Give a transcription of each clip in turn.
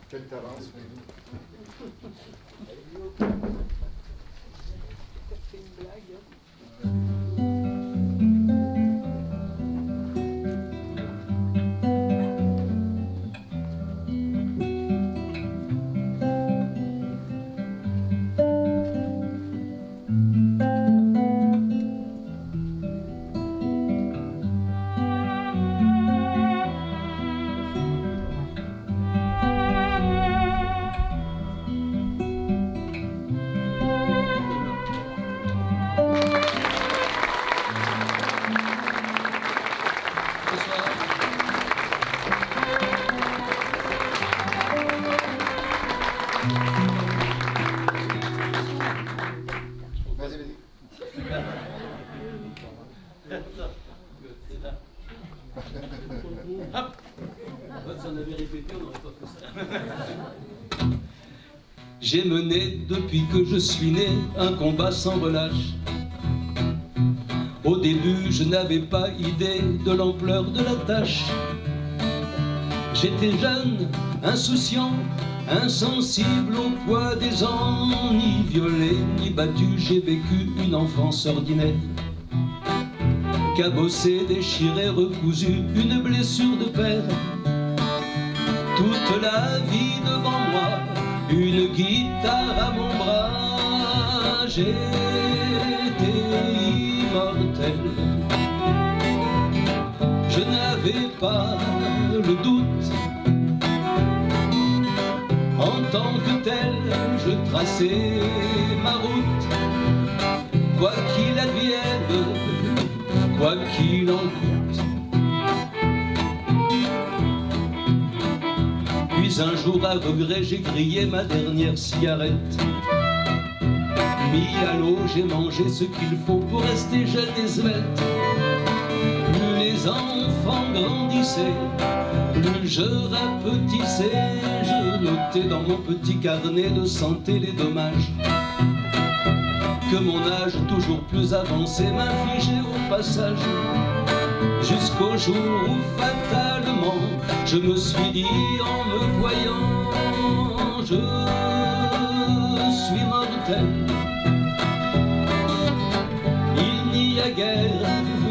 Quelle talent, ce fait une blague. J'ai mené depuis que je suis né un combat sans relâche. Au début, je n'avais pas idée de l'ampleur de la tâche. J'étais jeune, insouciant, insensible au poids des ans. Ni violé, ni battu, j'ai vécu une enfance ordinaire. Cabossé, déchiré, recousu, une blessure de père. Toute la vie devant moi, une guitare à mon bras, j'étais immortel. Je n'avais pas le doute. En tant que tel, je traçais ma route. Quoi qu'il advienne, quoi qu'il en coûte. Puis un jour à regret, j'ai grillé ma dernière cigarette. Mis à l'eau, j'ai mangé ce qu'il faut pour rester jeune et svelte. Plus les enfants grandissaient, plus je rapetissais. Je notais dans mon petit carnet de santé les dommages que mon âge toujours plus avancé m'infligeait au passage. Jusqu'au jour où fatalement je me suis dit en me voyant, je suis mortel. Il n'y a guère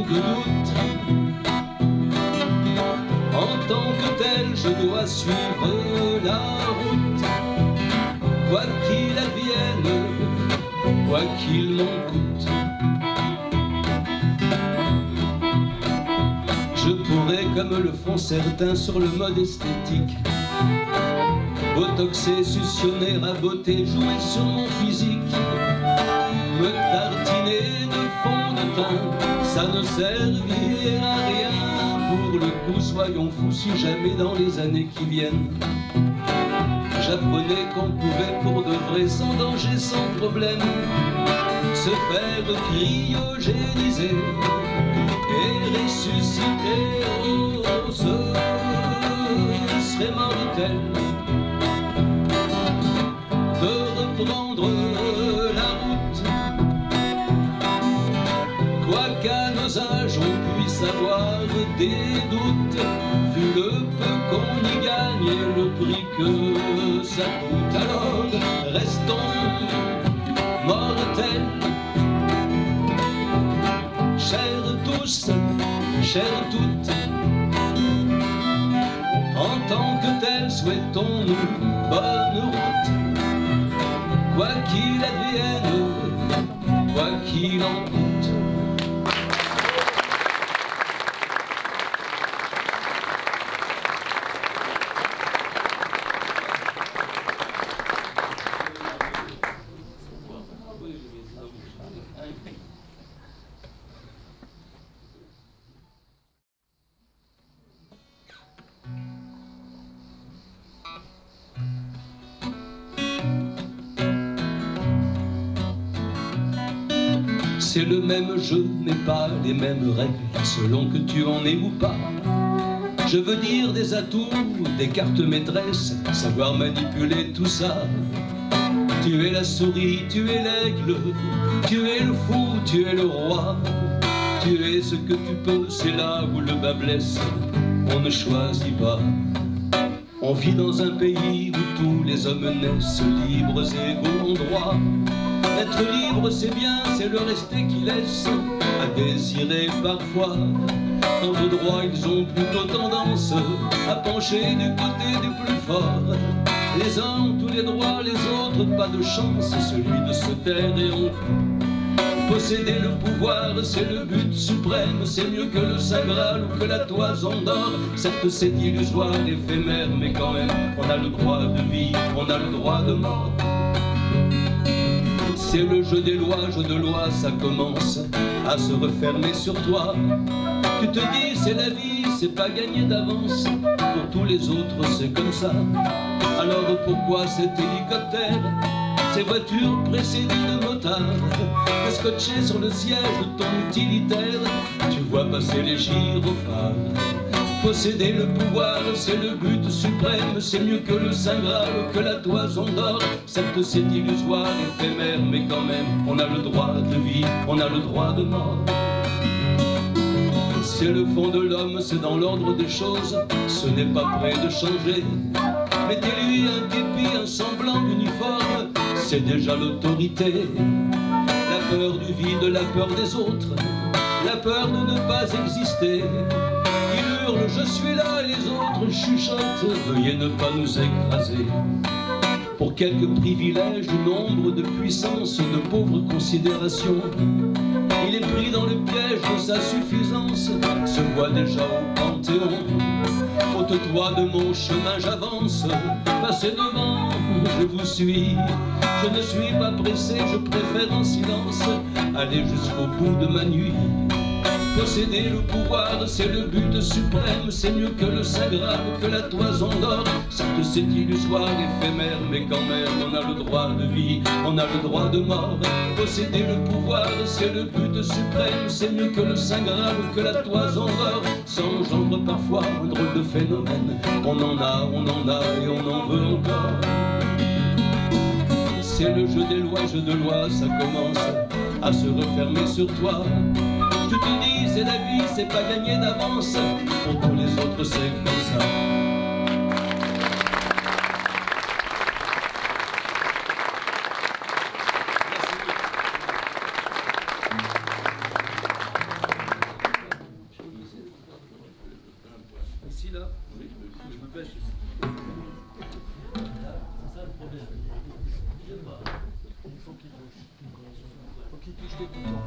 de doute. En tant que tel, je dois suivre la route. Quoi qu'il advienne, quoi qu'il m'en coûte. Je pourrais, comme le font certains, sur le mode esthétique, botoxer, suctionner, raboter, jouer sur mon physique, me tartiner de fond de teint, ça ne servirait à rien. Pour le coup, soyons fous si jamais dans les années qui viennent, j'apprenais qu'on pouvait pour de vrai, sans danger, sans problème, se faire cryogéniser et ressusciter. Oh, ce serait mortel de reprendre la route. Quoi qu'à nos âges on puisse avoir des doutes, vu le peu qu'on y gagne et le prix que ça coûte. Alors restons mortels, chers tous, chères toutes. En tant que tels, souhaitons-nous bonne route. Quoi qu'il advienne, quoi qu'il en coûte. C'est le même jeu, mais pas les mêmes règles, selon que tu en es ou pas. Je veux dire des atouts, des cartes maîtresses, savoir manipuler tout ça. Tu es la souris, tu es l'aigle, tu es le fou, tu es le roi. Tu es ce que tu peux, c'est là où le bas blesse, on ne choisit pas. On vit dans un pays où tous les hommes naissent libres, égaux en droit. Être libre c'est bien, c'est le rester qui laisse à désirer parfois. Quant au droit, ils ont plutôt tendance à pencher du côté du plus fort. Les uns ont tous les droits, les autres pas de chance, c'est celui de se taire et on posséder le pouvoir, c'est le but suprême, c'est mieux que le Saint Graal ou que la toison d'or. Certes c'est illusoire, éphémère, mais quand même, on a le droit de vie, on a le droit de mort. C'est le jeu des lois, jeu de loi, ça commence à se refermer sur toi. Tu te dis c'est la vie, c'est pas gagné d'avance, pour tous les autres c'est comme ça. Alors pourquoi cet hélicoptère, ces voitures précédées de motards, scotchées sur le siège de ton utilitaire, tu vois passer les gyrophares. Posséder le pouvoir, c'est le but suprême, c'est mieux que le Saint Graal ou que la toison d'or. Certes c'est illusoire, éphémère, mais quand même, on a le droit de vie, on a le droit de mort. C'est le fond de l'homme, c'est dans l'ordre des choses, ce n'est pas près de changer. Mettez-lui un képi, un semblant d'uniforme, c'est déjà l'autorité. La peur du vide, la peur des autres, la peur de ne pas exister. Il hurle, je suis là, et les autres chuchotent, veuillez ne pas nous écraser. Pour quelques privilèges, du nombre, de puissance, de pauvres considérations, il est pris dans le piège de sa suffisance, se voit déjà au Panthéon. Ôte-toi de mon chemin, j'avance, passez devant, je vous suis. Je ne suis pas pressé, je préfère en silence aller jusqu'au bout de ma nuit. Posséder le pouvoir, c'est le but suprême, c'est mieux que le Saint Graal, que la toison d'or. Certes c'est illusoire, éphémère, mais quand même on a le droit de vie, on a le droit de mort. Posséder le pouvoir, c'est le but suprême, c'est mieux que le Saint Graal ou que la toison d'or. Ça engendre parfois un drôle de phénomène, on en a et on en veut encore. C'est le jeu des lois, jeu de loi, ça commence à se refermer sur toi. Tu te dis c'est la vie, c'est pas gagné d'avance, pour tous les autres c'est comme ça. Ici là, oui, je me pêche. C'est ça le problème. Faut qu'il touche les boutons.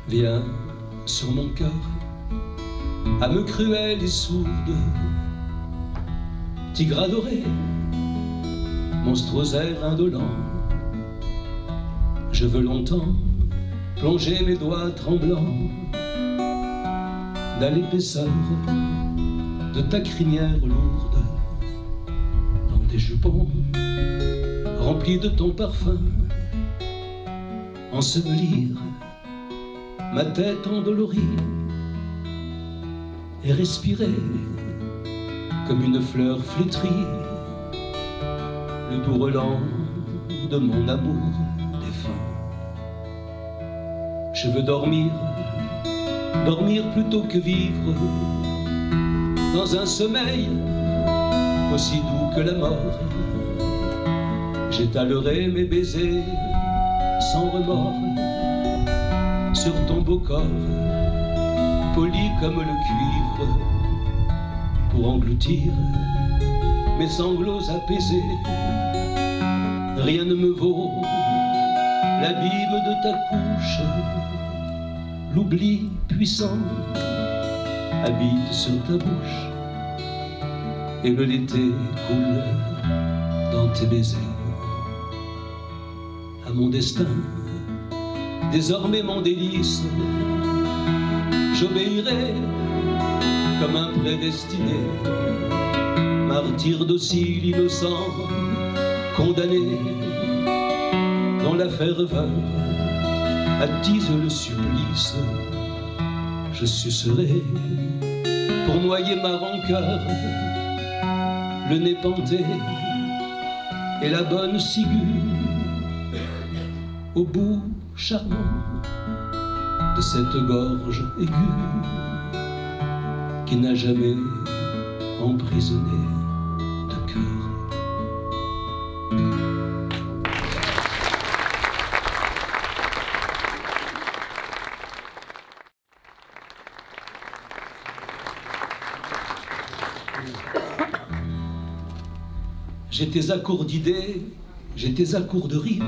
Viens sur mon cœur, âme cruelle et sourde, tigre adoré, monstruosaire indolent. Je veux longtemps plonger mes doigts tremblants dans l'épaisseur de ta crinière lourde, dans des jupons remplis de ton parfum, ensevelir ma tête endolorie et respirer comme une fleur flétrie le doux relent de mon amour défunt. Je veux dormir, dormir plutôt que vivre dans un sommeil aussi doux que la mort. J'étalerai mes baisers sans remords sur ton beau corps, poli comme le cuivre, pour engloutir mes sanglots apaisés. Rien ne me vaut l'abîme de ta couche, l'oubli puissant habite sur ta bouche, et le l'été coule dans tes baisers. À mon destin, désormais mon délice, j'obéirai comme un prédestiné, martyr docile, innocent, condamné, dont la ferveur attise le supplice. Je sucerai pour noyer ma rancœur le nez penté et la bonne ciguë au bout charmant de cette gorge aiguë qui n'a jamais emprisonné de cœur. J'étais à court d'idées, j'étais à court de rimes,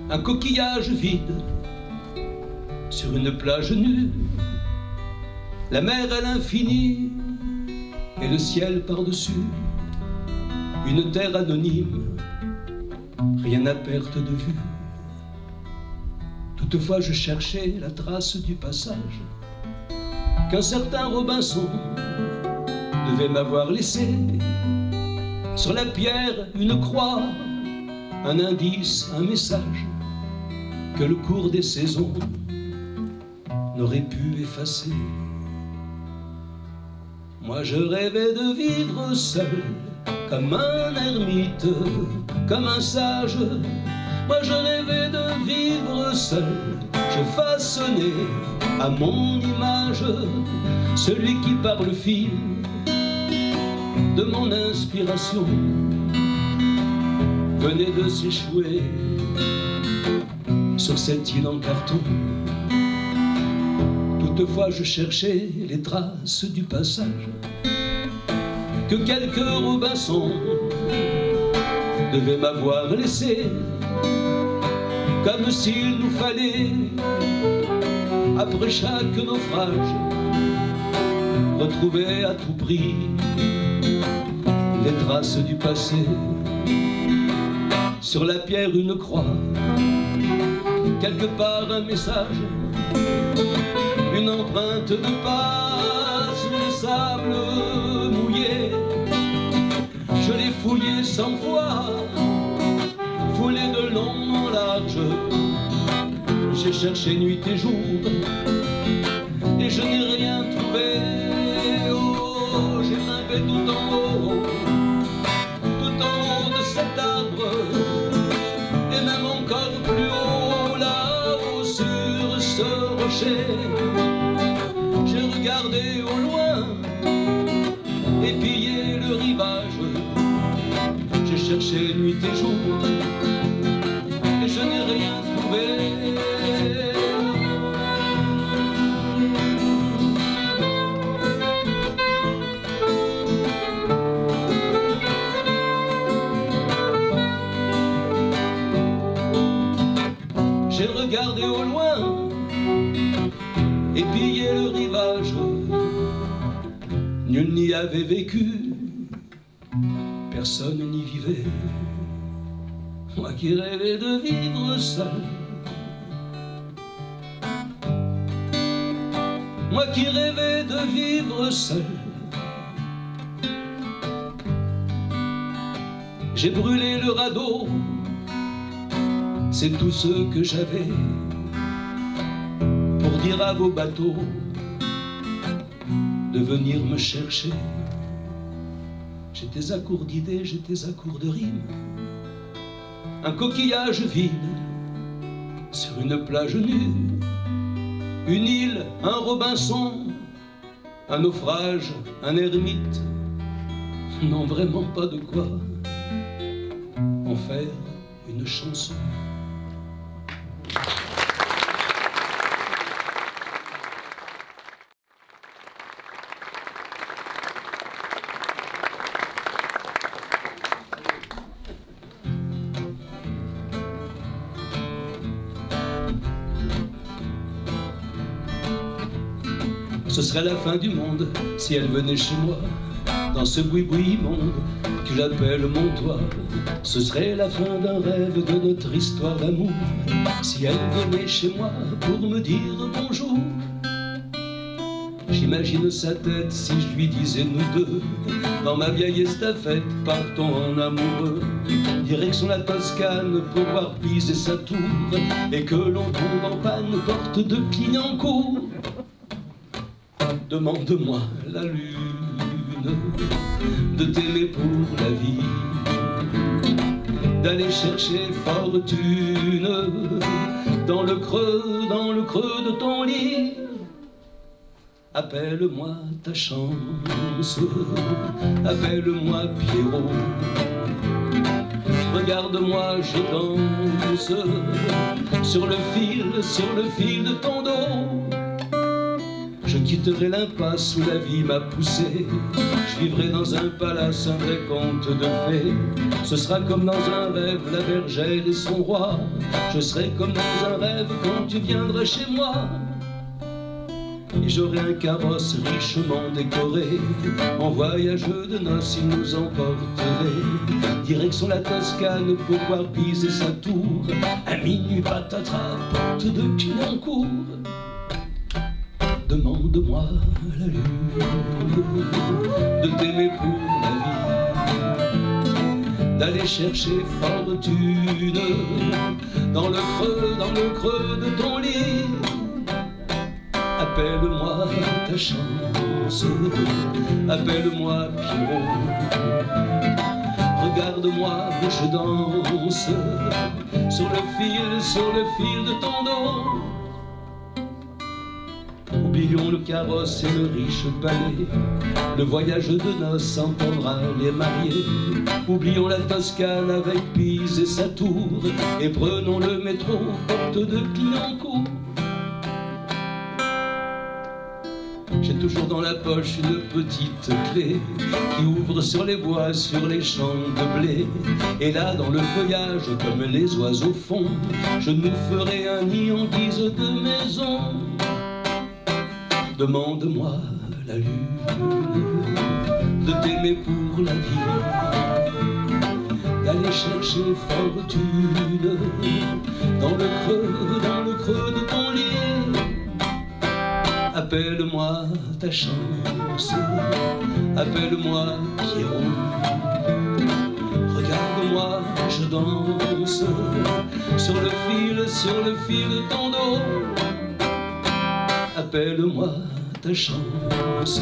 un coquillage vide sur une plage nue, la mer à l'infini et le ciel par-dessus, une terre anonyme, rien à perte de vue. Toutefois je cherchais la trace du passage qu'un certain Robinson devait m'avoir laissé. Sur la pierre, une croix, un indice, un message que le cours des saisons n'aurait pu effacer. Moi je rêvais de vivre seul, comme un ermite, comme un sage. Moi je rêvais de vivre seul, je façonnais à mon image celui qui par le fil de mon inspiration venait de s'échouer sur cette île en carton. Toutefois je cherchais les traces du passage que quelques Robinson devaient m'avoir laissé, comme s'il nous fallait après chaque naufrage retrouver à tout prix les traces du passé. Sur la pierre une croix, quelque part un message, une empreinte de pas sur le sable mouillé. Je l'ai fouillé 100 fois, foulé de long en large. J'ai cherché nuit et jour et je n'ai rien trouvé. Oh, j'ai grimpé tout en haut de cet arbre, et même encore plus haut, là-haut sur ce rocher. J'ai regardé au loin, épié le rivage. J'ai cherché nuit et jour, et je n'ai rien trouvé. J'ai regardé au loin, épié le rivage. Nul n'y avait vécu, personne n'y vivait. Moi qui rêvais de vivre seul, moi qui rêvais de vivre seul. J'ai brûlé le radeau, c'est tout ce que j'avais pour dire à vos bateaux de venir me chercher. J'étais à court d'idées, j'étais à court de rimes, un coquillage vide sur une plage nue, une île, un Robinson, un naufrage, un ermite. Non, vraiment pas de quoi en faire une chanson. Ce serait la fin du monde si elle venait chez moi, dans ce boui-boui monde que j'appelle mon toit. Ce serait la fin d'un rêve de notre histoire d'amour si elle venait chez moi pour me dire bonjour. J'imagine sa tête si je lui disais nous deux, dans ma vieille estafette, partons en amoureux, direction la Toscane pour voir Pise et sa tour, et que l'on tombe en panne porte de Clignancourt. Demande-moi la lune de t'aimer pour la vie, d'aller chercher fortune dans le creux de ton lit. Appelle-moi ta chance, appelle-moi Pierrot. Regarde-moi, je danse sur le fil de ton dos. Je quitterai l'impasse où la vie m'a poussé. Je vivrai dans un palace, un vrai conte de fées. Ce sera comme dans un rêve, la bergère et son roi. Je serai comme dans un rêve quand tu viendras chez moi. Et j'aurai un carrosse richement décoré. En voyage de noces, il nous emporterait. Direction la Toscane pour voir Pise et sa tour. À minuit, patatras, porte de Clignancourt. Demande-moi la lune, de t'aimer pour la vie, d'aller chercher fortune dans le creux de ton lit. Appelle-moi ta chance, appelle-moi Pierrot. Regarde-moi, je danse sur le fil de ton dos. Oublions le carrosse et le riche palais, le voyage de noces entendra les mariés. Oublions la Toscane avec Pise et sa tour, et prenons le métro, porte de Clignancourt. J'ai toujours dans la poche une petite clé qui ouvre sur les bois, sur les champs de blé. Et là, dans le feuillage, comme les oiseaux font, je nous ferai un nid en guise de maison. Demande-moi la lune, de t'aimer pour la vie, d'aller chercher fortune dans le creux de ton lit. Appelle-moi ta chance, appelle-moi Pierrot. Regarde-moi, je danse sur le fil de ton dos. Appelle-moi ta chance.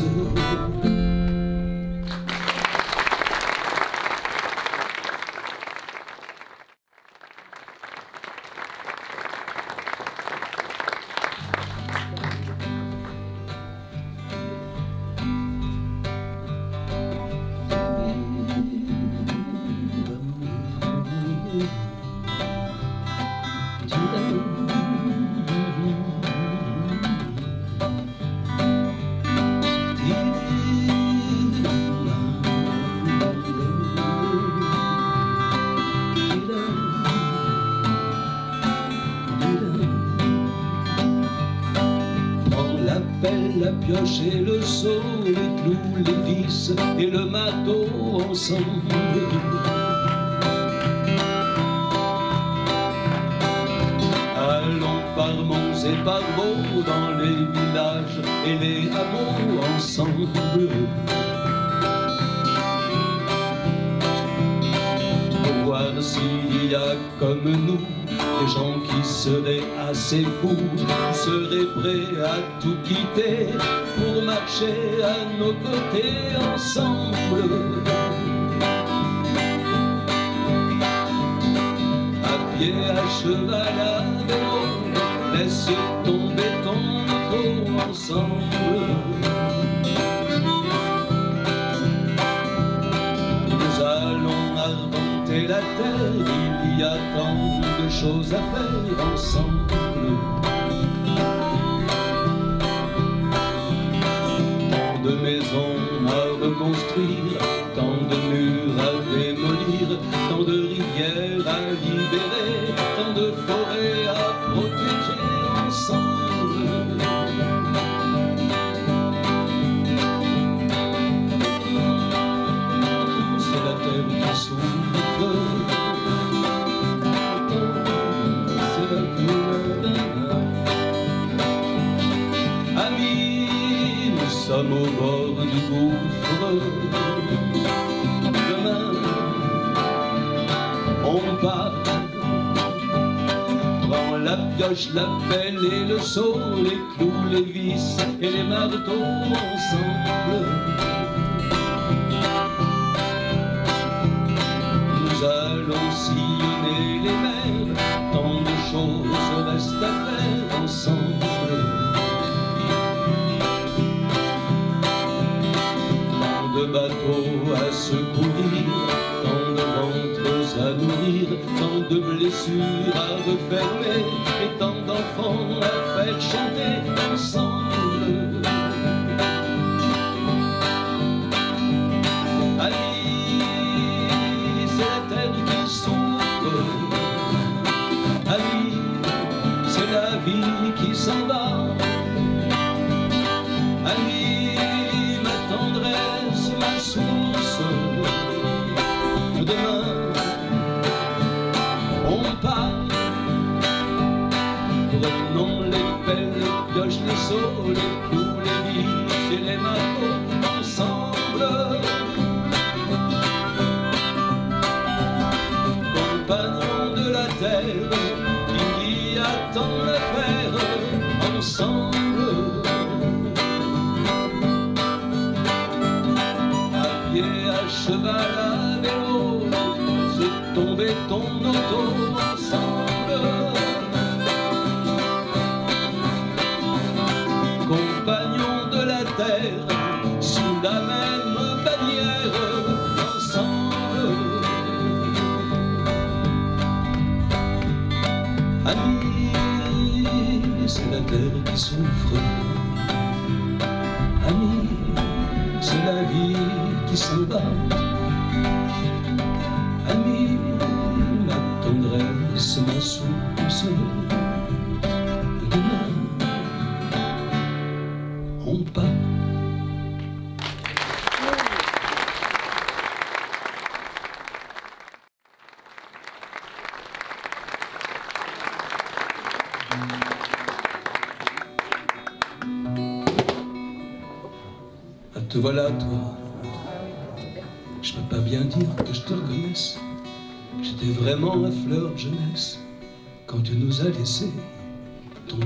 La pioche et le seau, les clous, les vis et le marteau ensemble. Allons par monts et par vaux dans les villages et les hameaux ensemble. Pour voir s'il y a comme nous des gens qui seraient assez fous, qui seraient prêts à tout quitter pour marcher à nos côtés ensemble. À pied, à cheval, à vélo, laisse tomber ton auto ensemble. Nous allons arpenter la terre, il y a tant de choses à faire ensemble. Tant de maisons à reconstruire, tant de murs à démolir, tant de rivières à libérer, tant de forêts à protéger ensemble. C'est la terre qui souffre, nous sommes au bord du gouffre. Demain, on part. Prends la pioche, la pelle et le seau, les clous, les vis et les marteaux ensemble. Nous allons s'y de blessures à refermer et tant d'enfants à faire chanter ensemble. Amis, c'est la terre qui s'ouvre. Amis, c'est la vie qui s'en va. Amis, ma tendresse, ma source. Demain, on part. Prenons les pelles, les pioches, les seaux, les clous, les vis et les marteaux ensemble. Compagnons de la terre, il y a tant à faire ensemble. À pied, à cheval, à vélo, c'est tomber ton auto ensemble. Compagnons de la terre, sous la même bannière, ensemble. Amis, c'est la terre qui souffre. Amis, c'est la vie qui s'en va. Amis, ma tendresse, ma source. Demain, on part. Ah, te voilà, toi. Je peux pas bien dire que je te reconnaisse. J'étais vraiment la fleur de jeunesse quand tu nous as laissé tomber.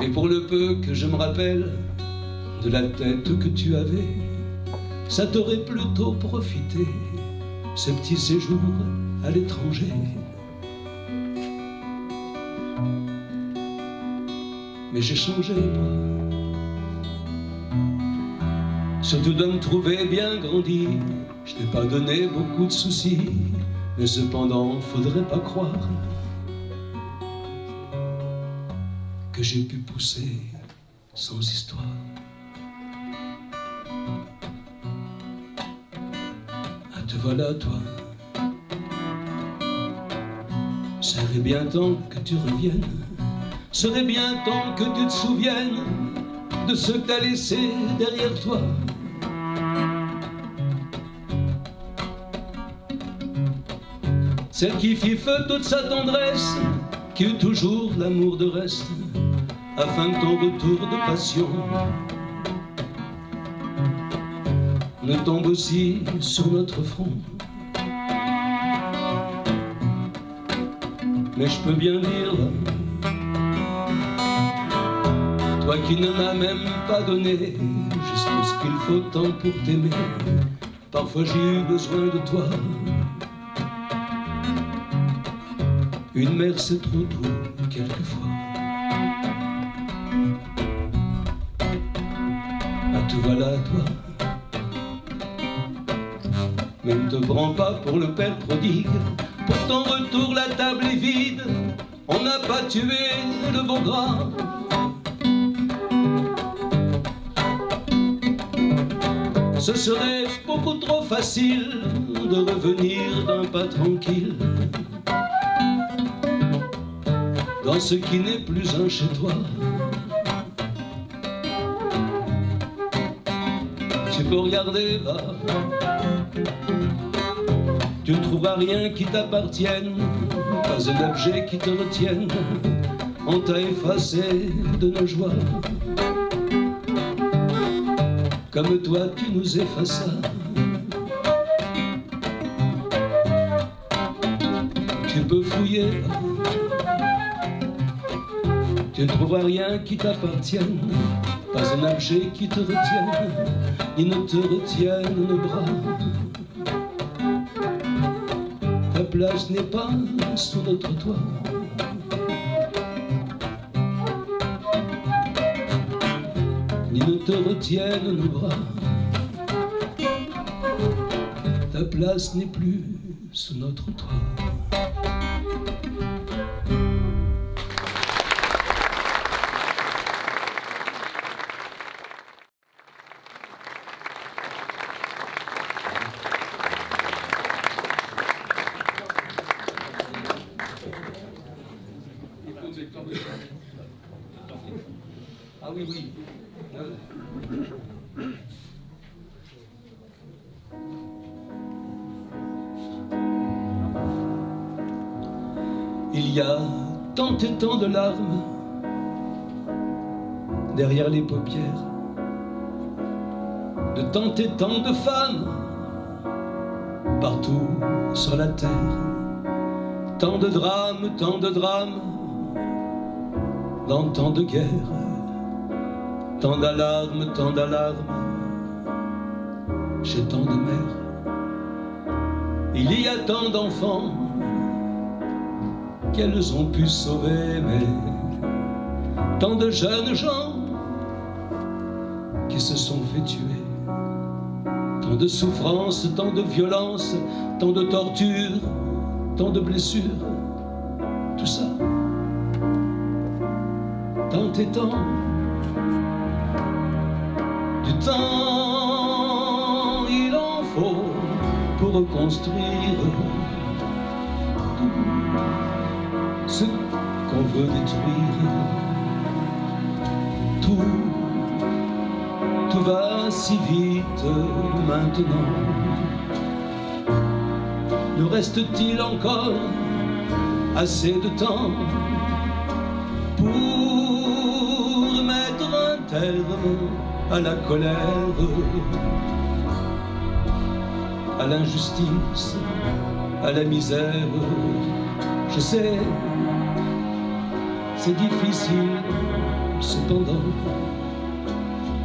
Et pour le peu que je me rappelle de la tête que tu avais, ça t'aurait plutôt profité, ce petit séjour à l'étranger. Mais j'ai changé, moi. Surtout de me trouver bien grandi. Je t'ai pas donné beaucoup de soucis, mais cependant, faudrait pas croire que j'ai pu pousser sans histoire. Ah, te voilà, toi. Serait bien temps que tu reviennes. Serait bien temps que tu te souviennes de ce que t'as laissé derrière toi. Celle qui fit feu toute sa tendresse, qui eut toujours l'amour de reste, afin que ton retour de passion ne tombe aussi sur notre front. Mais je peux bien dire, toi qui ne m'as même pas donné juste ce qu'il faut tant pour t'aimer, parfois j'ai eu besoin de toi. Une mère c'est trop doux quelquefois. Ah, te voilà, toi. Mais ne te prends pas pour le père prodigue. Pour ton retour la table est vide. On n'a pas tué le veau gras. Ce serait beaucoup trop facile de revenir d'un pas tranquille dans ce qui n'est plus un chez toi. Tu peux regarder, va. Tu ne trouveras rien qui t'appartienne, pas un objet qui te retienne. On t'a effacé de nos joies, comme toi tu nous effaças. Tu peux fouiller, tu ne trouveras rien qui t'appartienne, pas un objet qui te retienne, ni ne te retienne nos bras. Ta place n'est pas sous notre toit. Ni ne te retiennent nos bras. ta place n'est plus sous notre toit. Ah oui, oui. Il y a tant et tant de larmes derrière les paupières de tant et tant de femmes partout sur la terre. Tant de drames dans tant de guerres. Tant d'alarmes chez tant de mères. Il y a tant d'enfants qu'elles ont pu sauver, mais tant de jeunes gens qui se sont fait tuer. Tant de souffrances, tant de violences, tant de tortures, tant de blessures, tout ça, tant et tant. Du temps, il en faut pour reconstruire tout ce qu'on veut détruire. Tout va si vite maintenant. Ne reste-t-il encore assez de temps pour mettre un terme à la colère, à l'injustice, à la misère? Je sais, c'est difficile, cependant,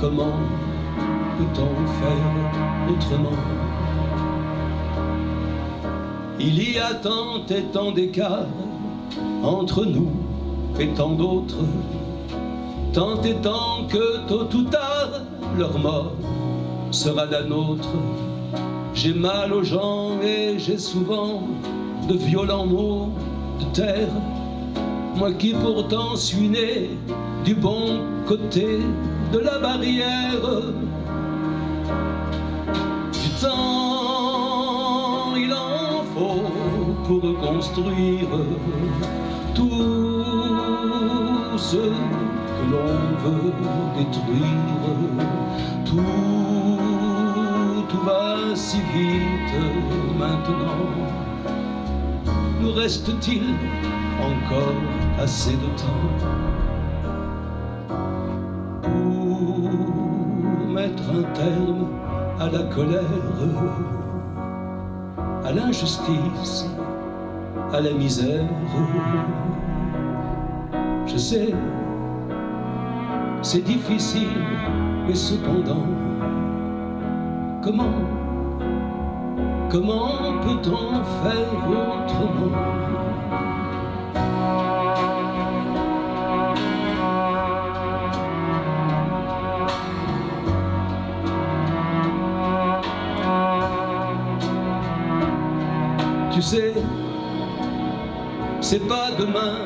comment peut-on faire autrement? Il y a tant et tant d'écarts entre nous et tant d'autres, tant et tant que tôt ou tard leur mort sera la nôtre. J'ai mal aux gens et j'ai souvent de violents maux de terre, moi qui pourtant suis né du bon côté de la barrière. Du temps, il en faut pour reconstruire tout ce que l'on veut détruire. Tout va si vite maintenant. Nous reste-t-il encore assez de temps pour mettre un terme à la colère, à l'injustice, à la misère? Je sais, c'est difficile, mais cependant, comment peut-on faire autrement? Tu sais, c'est pas demain,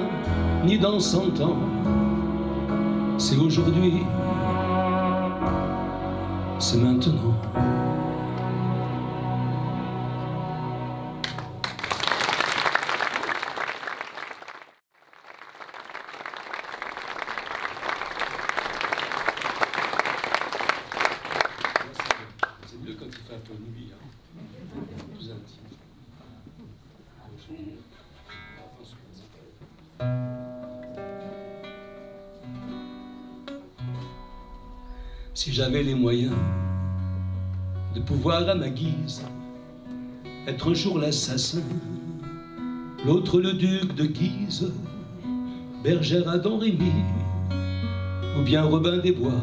ni dans 100 ans, c'est aujourd'hui, c'est maintenant. C'est mieux quand il fait un peu nuit, hein, plus intime. Si j'avais les moyens de pouvoir à ma guise être un jour l'assassin, l'autre le duc de Guise, Bergère à Don Rémy, ou bien Robin des Bois.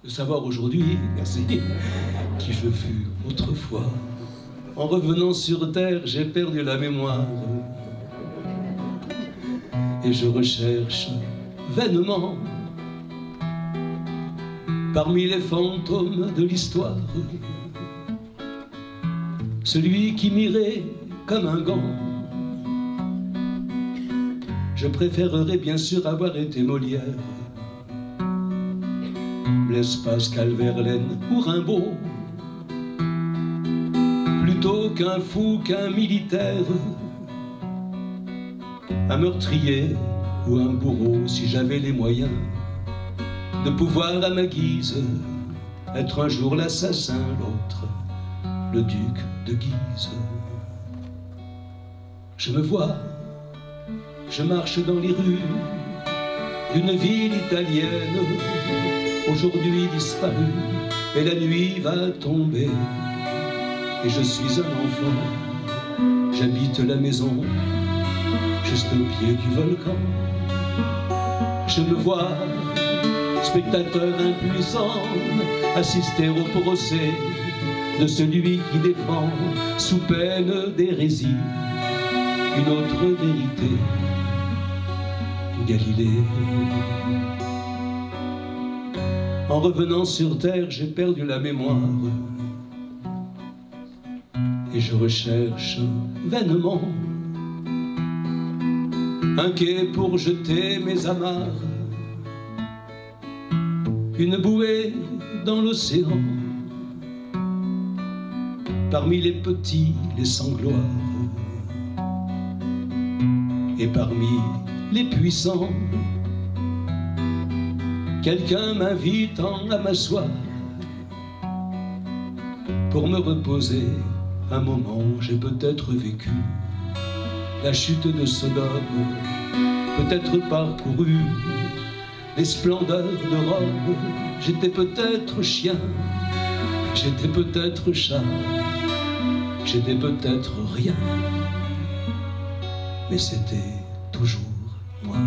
De savoir aujourd'hui, merci, qui je fus autrefois. En revenant sur terre, j'ai perdu la mémoire. Et je recherche vainement parmi les fantômes de l'histoire, celui qui m'irait comme un gant. Je préférerais bien sûr avoir été Molière, Blaise Pascal, Verlaine ou Rimbaud, plutôt qu'un fou, qu'un militaire, un meurtrier ou un bourreau, si j'avais les moyens de pouvoir à ma guise être un jour l'assassin, l'autre le duc de Guise. Je me vois, je marche dans les rues d'une ville italienne, aujourd'hui disparue, et la nuit va tomber, et je suis un enfant, j'habite la maison, juste au pied du volcan. Je me vois, spectateur impuissant, assister au procès de celui qui défend, sous peine d'hérésie, une autre vérité, Galilée. En revenant sur terre, j'ai perdu la mémoire, et je recherche vainement un quai pour jeter mes amarres, une bouée dans l'océan, parmi les petits, les sans gloire, et parmi les puissants, quelqu'un m'invitant à m'asseoir pour me reposer un moment. J'ai peut-être vécu la chute de Sodome, peut-être parcouru les splendeurs de Rome. J'étais peut-être chien, j'étais peut-être chat, j'étais peut-être rien, mais c'était toujours moi.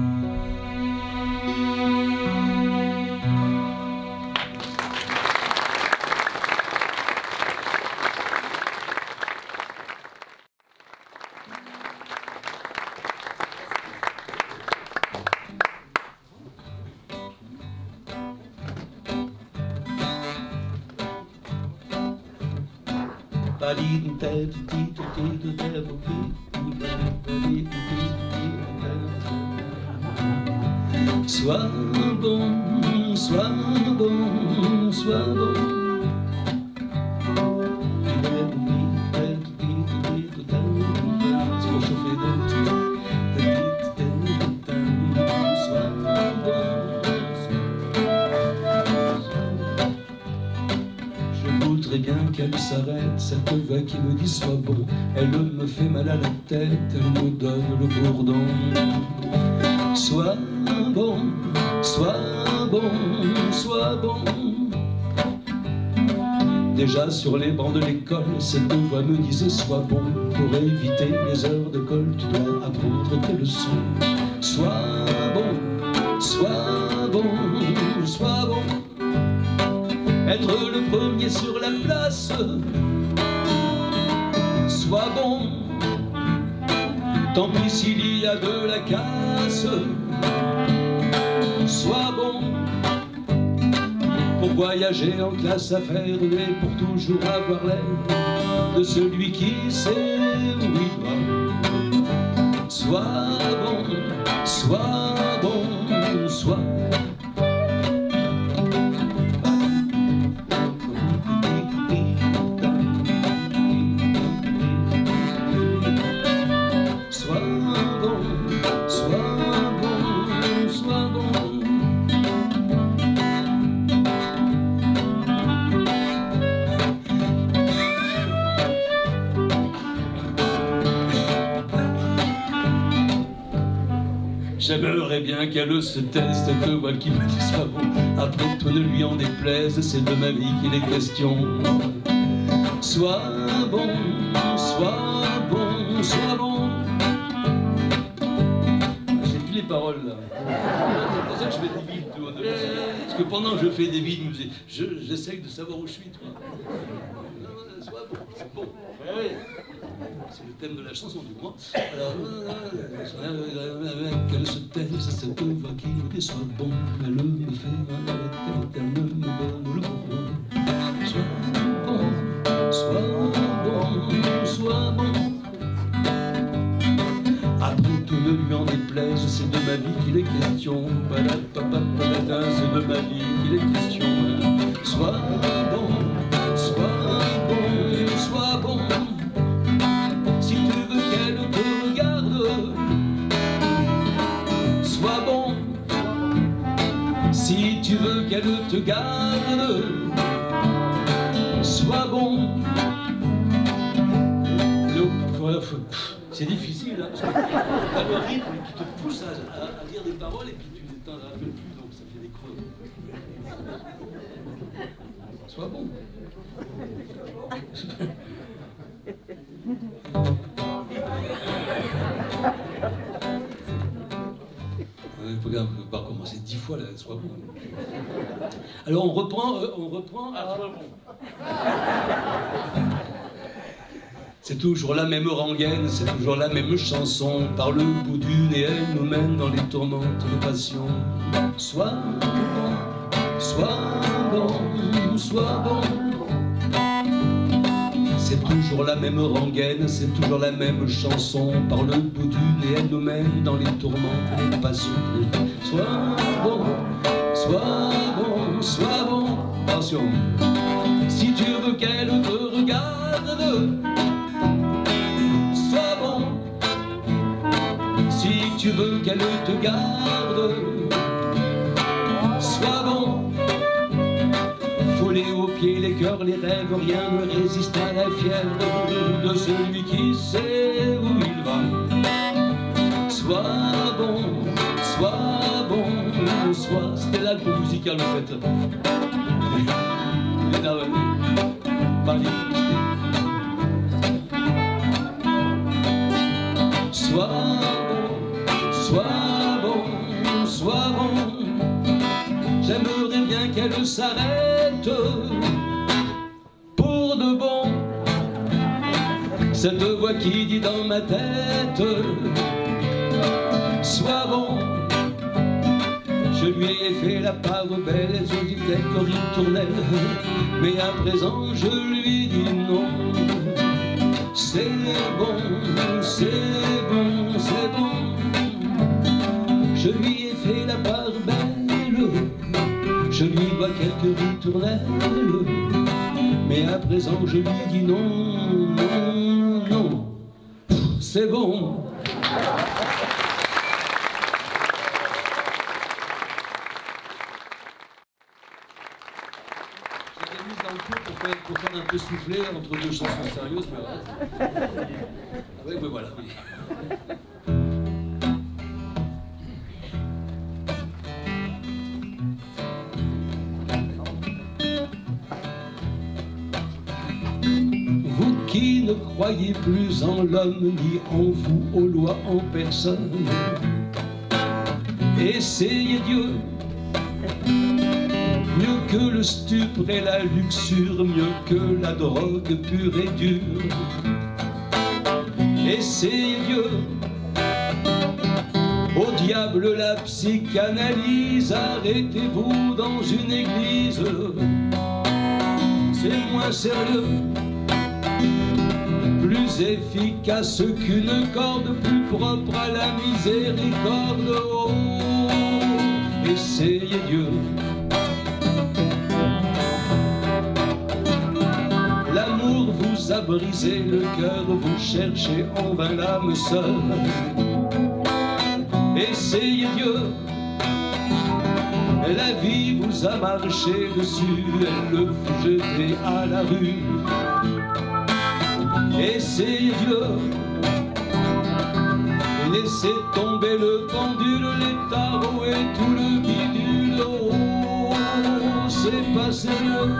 Sois bon, sois bon, sois bon. C'est pour chauffer je voudrais bien qu'elle s'arrête, cette voix qui me dit sois bon. Elle me fait mal à la tête, elle me donne le bourdon. Sois bon, sois bon, sois bon. Déjà sur les bancs de l'école, cette voix me disait sois bon. Pour éviter les heures de colle, tu dois apprendre tes leçons. Sois bon, sois bon, sois bon. Être le premier sur la place. Sois bon, tant pis s'il y a de la casse. Sois bon, pour voyager en classe affaires et pour toujours avoir l'air de celui qui sait où il va. Sois bon, sois bon, sois bon. J'aimerais bien qu'elle se teste, que voilà qui me dit sois bon. Après tout ne lui en déplaise, c'est de ma vie qu'il est question. Sois bon, sois bon, sois bon. J'ai plus les paroles là. C'est pour ça que je fais des vides, tu vois. Parce que pendant que je fais des vides, j'essaye de savoir où je suis, tu vois. Sois bon, c'est bon. Ouais. C'est le thème de la chanson du mois. Alors, qu'elle se taise, cette voix qui me dit sois bon, elle me fait mal à la tête, elle me donne le bon. Sois bon, sois bon, sois bon. Après tout ne lui en déplaise, c'est de ma vie qu'il est question. C'est de ma vie qu'il est question. Sois bon, sois bon, sois bon. Si tu veux qu'elle te regarde, sois bon. Si tu veux qu'elle te garde, sois bon. C'est difficile, hein, parce que t'as le rythme qui te pousse à dire des paroles et puis tu ne t'en rappelles plus, donc ça fait des creux. Sois bon. On va pas recommencer 10 fois là, sois bon. Alors on reprend à sois bon. C'est toujours la même rengaine, c'est toujours la même chanson. Par le bout du nez, elle nous mène dans les tourmentes de passion. Sois bon, sois bon, sois bon. C'est toujours la même rengaine, c'est toujours la même chanson. Par le bout du nez, elle nous mène dans les tourmentes de passion. Sois bon, sois bon, sois bon. Attention. Si tu veux qu'elle te regarde, sois bon. Si tu veux qu'elle te garde, sois bon. Foulée aux pieds, les cœurs, les rêves, rien ne résiste à la fièvre de celui qui sait où il va. Sois bon, sois bon, sois. C'était l'album musical en fait. Sois bon, sois bon, sois bon. J'aimerais bien qu'elle s'arrête pour de bon. Cette voix qui dit dans ma tête, sois bon. Je lui ai fait la part belle, elle se dit quelques ritournelles, mais à présent je lui dis non. C'est bon, c'est bon, c'est bon. Je lui ai fait la part belle, je lui dois quelques ritournelles, mais à présent je lui dis non, non, non. C'est bon. Pour faire un peu souffler entre deux chansons sérieuses, mais ouais, mais voilà. Vous qui ne croyez plus en l'homme, ni en vous, aux lois, en personne, essayez Dieu. Mieux que le stupre et la luxure, mieux que la drogue pure et dure. Essayez Dieu. Au diable la psychanalyse, arrêtez-vous dans une église. C'est moins sérieux, plus efficace qu'une corde, plus propre à la miséricorde. Oh, essayez Dieu. L'amour vous a brisé le cœur, vous cherchez en vain l'âme seule. Essayez Dieu. La vie vous a marché dessus, elle le vous jetez à la rue. Essayez Dieu. Laissez tomber le pendule, les tarots et tout le bidule. Oh, c'est pas sérieux.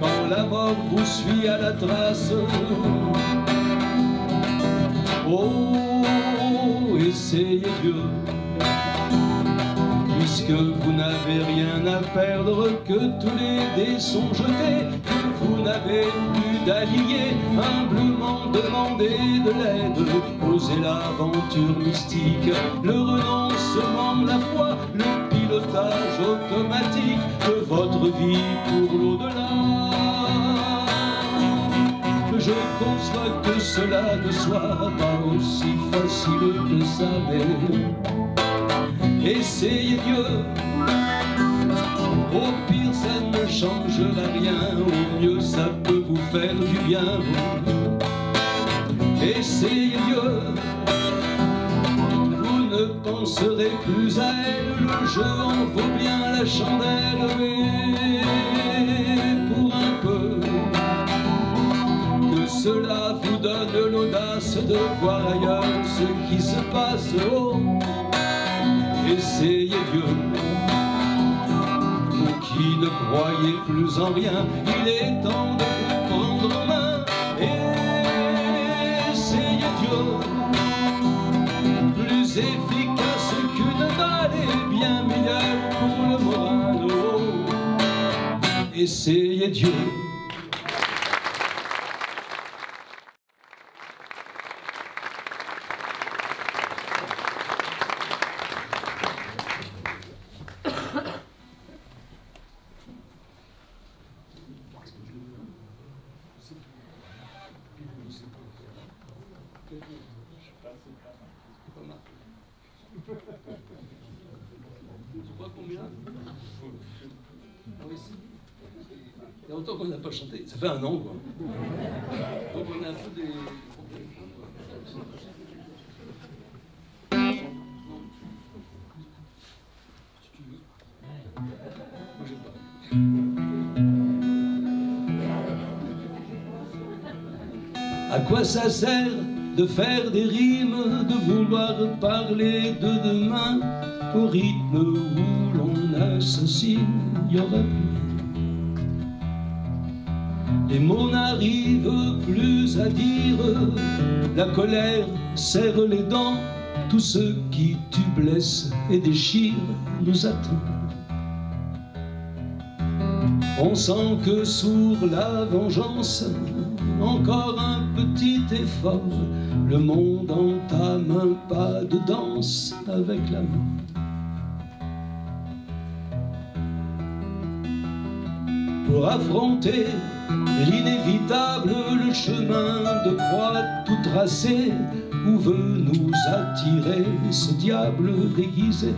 Quand la mort vous suit à la trace, oh, essayez Dieu. Puisque vous n'avez rien à perdre, que tous les dés sont jetés, que vous n'avez plus d'alliés, humblement demandez de l'aide, osez l'aventure mystique, le renoncement, la foi, le pilotage automatique de votre vie pour l'au-delà. Je conçois que cela ne soit pas aussi facile que ça l'est. Essayez Dieu, au pire ça ne changera rien, au mieux ça peut vous faire du bien. Essayez Dieu, vous ne penserez plus à elle, le jeu en vaut bien la chandelle, et pour un peu que cela vous donne l'audace de voir ailleurs ce qui se passe. Oh, essayez Dieu, vous qui ne croyez plus en rien, il est temps de vous prendre en main. Essayez Dieu, plus efficace qu'une balle et bien meilleur pour le moral. Oh, essayez Dieu. Tu crois combien? Ah oui, il y a longtemps qu'on n'a pas chanté. Ça fait un an, quoi. Donc on a un peu des problèmes. Si tu veux. Moi, j'aime pas. À quoi ça sert de faire des rimes, de vouloir parler de demain au rythme où l'on assassine, il y aura plus. Les mots n'arrivent plus à dire, la colère serre les dents, tout ce qui tue, blesse et déchire nous attend. On sent que sourd la vengeance, encore un petit effort, le monde entame un pas de danse avec la mort. Pour affronter l'inévitable, le chemin de croix tout tracé, où veut nous attirer ce diable déguisé?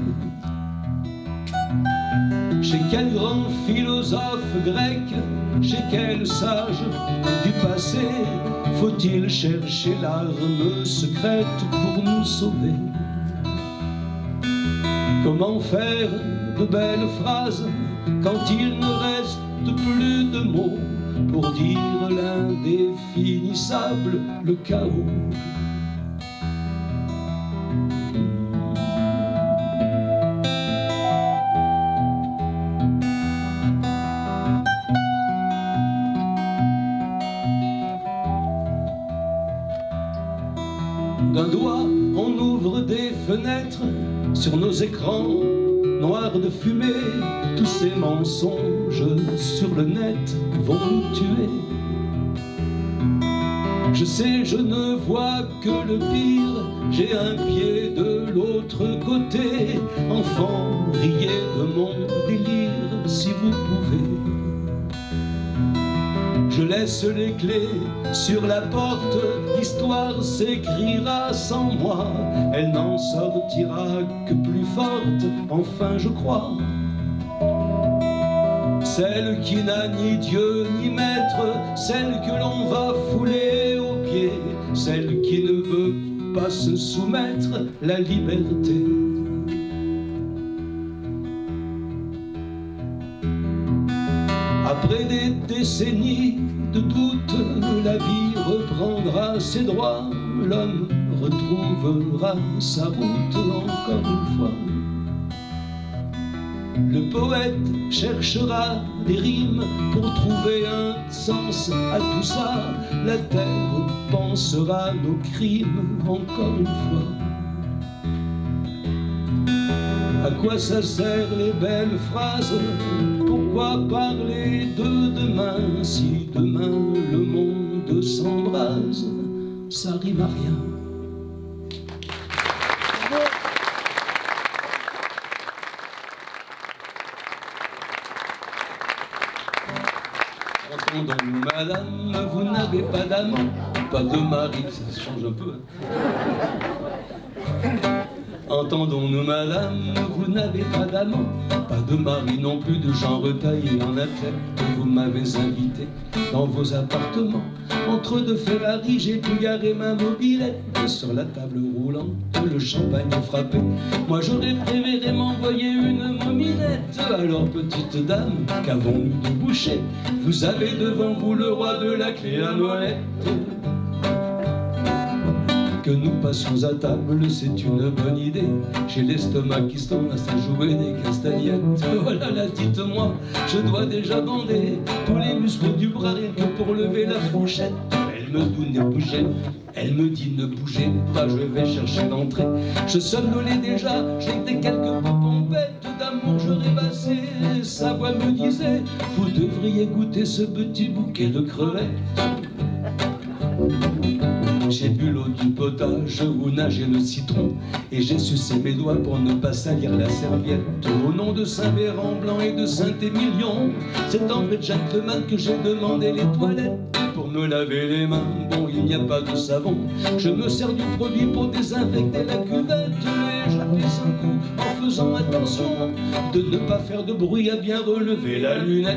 Chez quel grand philosophe grec, chez quel sage du passé, faut-il chercher l'arme secrète pour nous sauver? Comment faire de belles phrases quand il ne reste plus de mots pour dire l'indéfinissable, le chaos? D'un doigt, on ouvre des fenêtres sur nos écrans noirs de fumée. Tous ces mensonges sur le net vont nous tuer. Je sais, je ne vois que le pire, j'ai un pied de l'autre côté. Enfant, riez de mon délire si vous pouvez. Je laisse les clés sur la porte, l'histoire s'écrira sans moi. Elle n'en sortira que plus forte, enfin je crois. Celle qui n'a ni Dieu ni maître, celle que l'on va fouler aux pieds, celle qui ne veut pas se soumettre, la liberté. Après des décennies de doute, la vie reprendra ses droits, l'homme retrouvera sa route encore une fois. Le poète cherchera des rimes pour trouver un sens à tout ça. La terre pensera nos crimes encore une fois. À quoi ça sert les belles phrases? Pourquoi parler de demain? Si demain le monde s'embrase, ça rime à rien. Entendons-nous, madame, vous n'avez pas d'amant, pas de mari, ça change un peu. Entendons-nous, madame, vous n'avez pas d'amant, pas de mari non plus, de gens retaillés en athlète. Vous m'avez invité dans vos appartements. Entre deux Ferrari, j'ai pu garer ma mobilette. Sur la table roulante, le champagne frappé. Moi j'aurais préféré m'envoyer une mominette. Alors petite dame, qu'avons-nous de boucher? Vous avez devant vous le roi de la clé à molette. Que nous passions à table, c'est une bonne idée. J'ai l'estomac qui se tourne à se jouer des castagnettes. Voilà là, dites-moi, je dois déjà bander tous les muscles du bras rien que pour lever la fourchette. Elle me dit ne bougez, elle me dit ne bougez pas, je vais chercher l'entrée. Je somnolais déjà, j'étais quelque peu pompette d'amour, je rêvassais. Sa voix me disait, vous devriez goûter ce petit bouquet de crevettes. J'ai bu l'eau du potage où nageait le citron et j'ai sucé mes doigts pour ne pas salir la serviette. Au nom de Saint-Véran blanc et de Saint-Émilion, c'est en vrai gentleman que j'ai demandé les toilettes. Pour me laver les mains, bon il n'y a pas de savon, je me sers du produit pour désinfecter la cuvette. Et je pisse un coup en faisant attention de ne pas faire de bruit, à bien relever la lunette.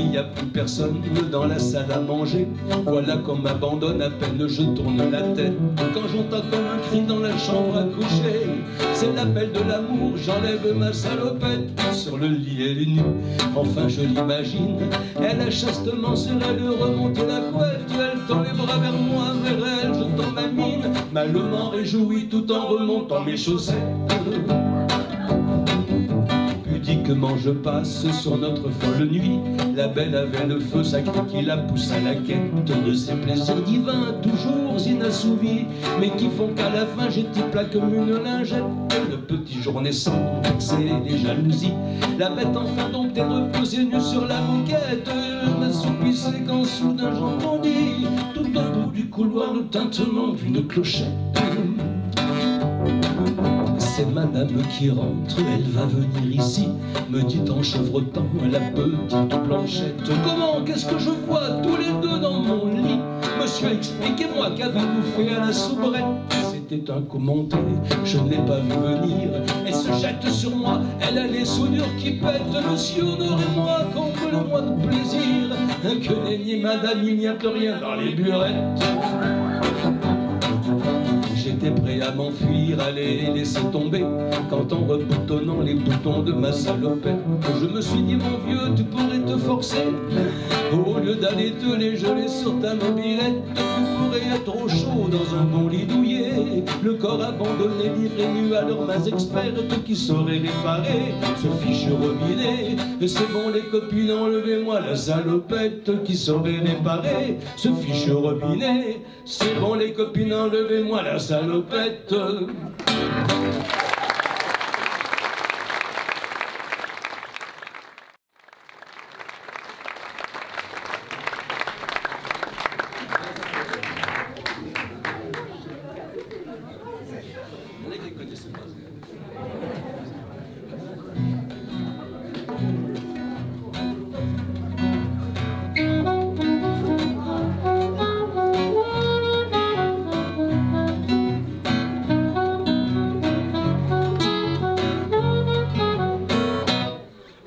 Il n'y a plus personne dans la salle à manger. Voilà qu'on m'abandonne, à peine je tourne la tête. Quand j'entends comme un cri dans la chambre à coucher, c'est l'appel de l'amour, j'enlève ma salopette. Sur le lit elle est nue, enfin je l'imagine. Elle a chastement serré le remonter la couette. Elle tend les bras vers moi, vers elle, je tends ma mine, malement réjouie tout en remontant mes chaussettes. Pudiquement je passe sur notre folle nuit. La belle avait le feu sacré qui la pousse à la quête de ces plaisirs divins, toujours inassouvis, mais qui font qu'à la fin j'étais plat comme une lingette. Le petit jour naissant, c'est les jalousies. La bête enfin donc est reposée nue sur la moquette. M'assoupissait quand soudain j'entendis tout au bout du couloir le tintement d'une clochette. C'est madame qui rentre, elle va venir ici, me dit en chevrotant la petite planchette. Comment, qu'est-ce que je vois tous les deux dans mon lit? Monsieur, expliquez-moi, qu'avez-vous fait à la soubrette? C'était un coup monté, je ne l'ai pas vu venir. Elle se jette sur moi, elle a les soudures qui pètent. Monsieur, honorez-moi, comble-moi de plaisir. Que nenni madame, il n'y a plus rien dans les burettes. J'étais prêt à m'enfuir, à les laisser tomber, quand en reboutonnant les boutons de ma salopette, je me suis dit mon vieux, tu pourrais te forcer, au lieu d'aller te les geler sur ta mobilette. Tu pourrais être au chaud dans un bon lit douillet, le corps abandonné, livré nu à leurs mains expertes qui sauraient réparer ce fichu robinet. C'est bon les copines, enlevez-moi la salopette qui saurait réparer ce fichu robinet. C'est bon les copines, enlevez-moi la salopette.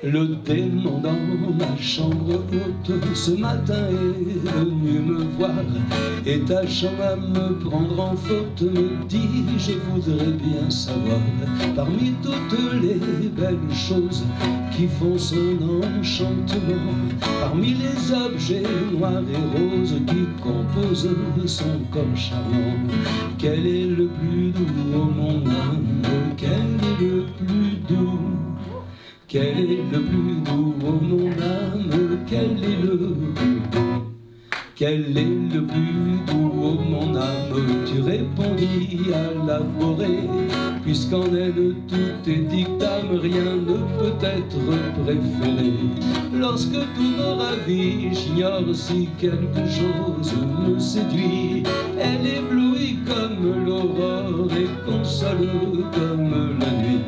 Le démon dans ma chambre haute ce matin est venu me voir et tâchant à me prendre en faute me dit: je voudrais bien savoir, parmi toutes les belles choses qui font son enchantement, parmi les objets noirs et roses qui composent son corps charmant, quel est le plus doux, oh mon âme, quel est le plus doux? Quel est le plus doux, oh mon âme? Quel est le plus doux? Quel est le plus doux, ô mon âme, tu répondis à la forêt, puisqu'en elle tout est dictame, rien ne peut être préféré. Lorsque tout me ravit, j'ignore si quelque chose me séduit. Elle éblouit comme l'aurore et console comme la nuit.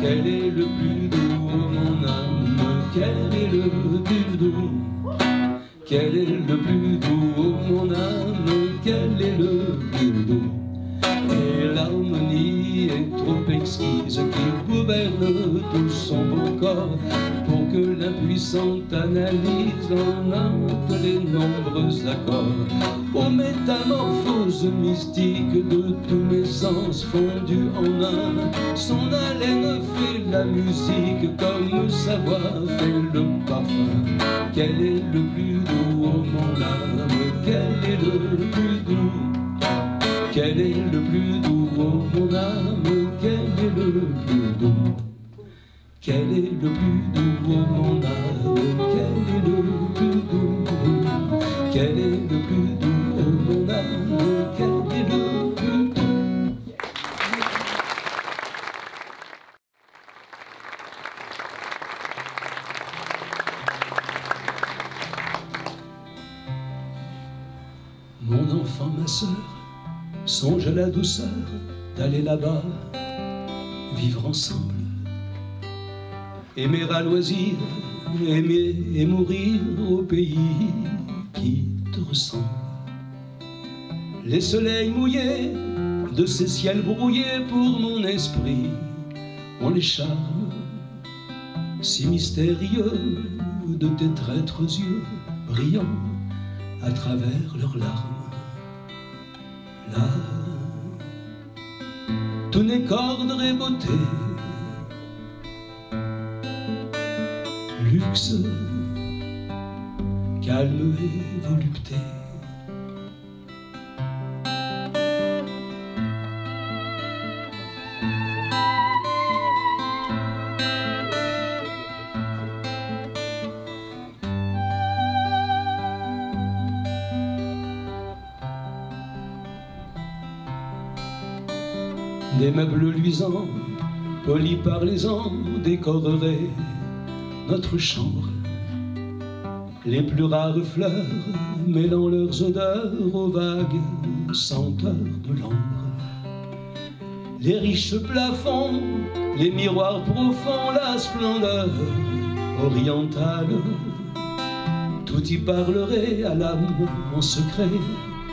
Quel est le plus doux, ô mon âme, quel est le plus doux? Quel est le plus doux, ô mon âme, quel est le plus doux? Et l'harmonie est trop exquise qui gouverne tout son beau corps, pour que l'impuissante analyse en inde les nombreux accords. Aux métamorphoses mystiques de tous mes sens fondus en un, son haleine fait la musique comme sa voix fait le parfum. Quel est le plus doux, ô mon âme, quel est le plus doux? Quel est le plus doux, ô mon âme, quel est le plus doux? Quel est le plus doux, ô mon âme, quel est le plus doux? Quel est le plus doux, ô mon âme, quel est le plus doux? Mon enfant, ma sœur, songe à la douceur d'aller là-bas, vivre ensemble, aimer à loisir, aimer et mourir au pays qui te ressemble. Les soleils mouillés de ces ciels brouillés pour mon esprit ont les charmes si mystérieux de tes traîtres yeux brillants à travers leurs larmes. Là, tout n'est qu'ordre et beauté, luxe, calme et volupté. Des meubles luisants, polis par les ans, décoreraient notre chambre. Les plus rares fleurs mêlant leurs odeurs aux vagues senteurs de l'ambre. Les riches plafonds, les miroirs profonds, la splendeur orientale, tout y parlerait à l'âme en secret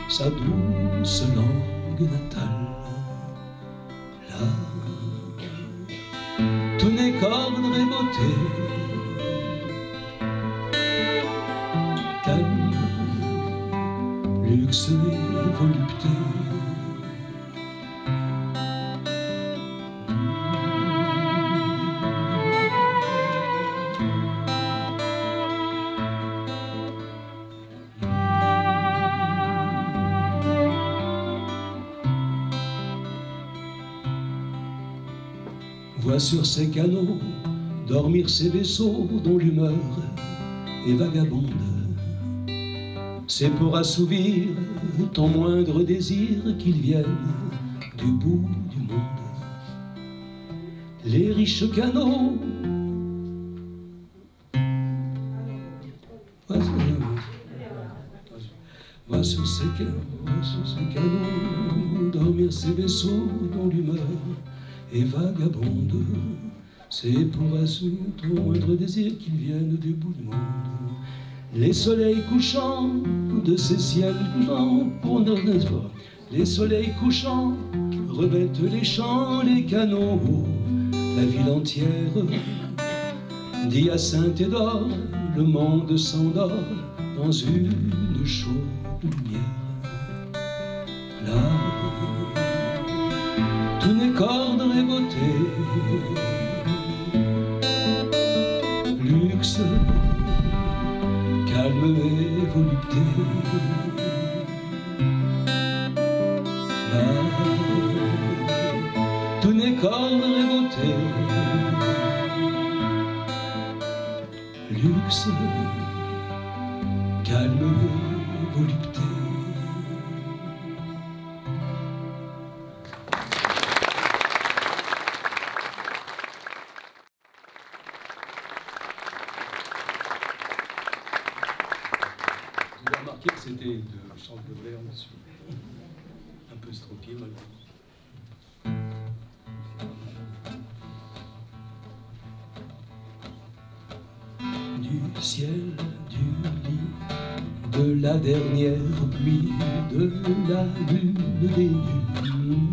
sa douce langue natale. Tout n'est qu'ordre et beauté, calme, luxe et volupté. Vois sur ces canaux dormir ces vaisseaux dont l'humeur est vagabonde. C'est pour assouvir ton moindre désir qu'ils viennent du bout du monde. Les riches canaux vois sur ces canaux dormir ces vaisseaux dont l'humeur et vagabonde, c'est pour assurer ton moindre désir qu'ils viennent du bout du monde. Les soleils couchants de ces ciels couchants pour nos espoirs, les soleils couchants revêtent les champs, les canaux, la ville entière d'hyacinthe et d'or, le monde s'endort dans une chaude lumière. Là, tout n'est qu'ordre et beauté, luxe, calme et volupté. Là, tout n'est qu'ordre et beauté, luxe, calme et volupté. c'était de Charles Baudelaire, monsieur. Un peu stropié, malgré. Du ciel, du lit, de la dernière pluie, de la lune des nues,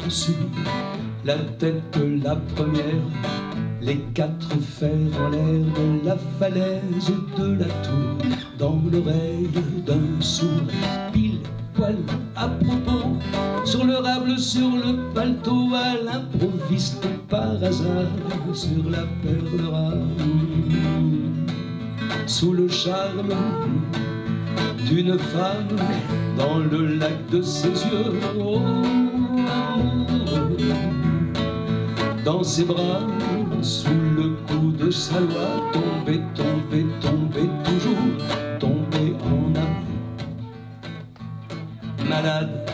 dessus, la tête la première, les quatre fers en l'air de la falaise de la tour, dans l'oreille d'un sourd, pile poil à propos, sur le rable, sur le paletot, à l'improviste par hasard, sur la perle rare, sous le charme d'une femme, dans le lac de ses yeux, oh, dans ses bras, sous le coup de sa loi, tomber, tomber, tomber, toujours tomber en amour. Malade,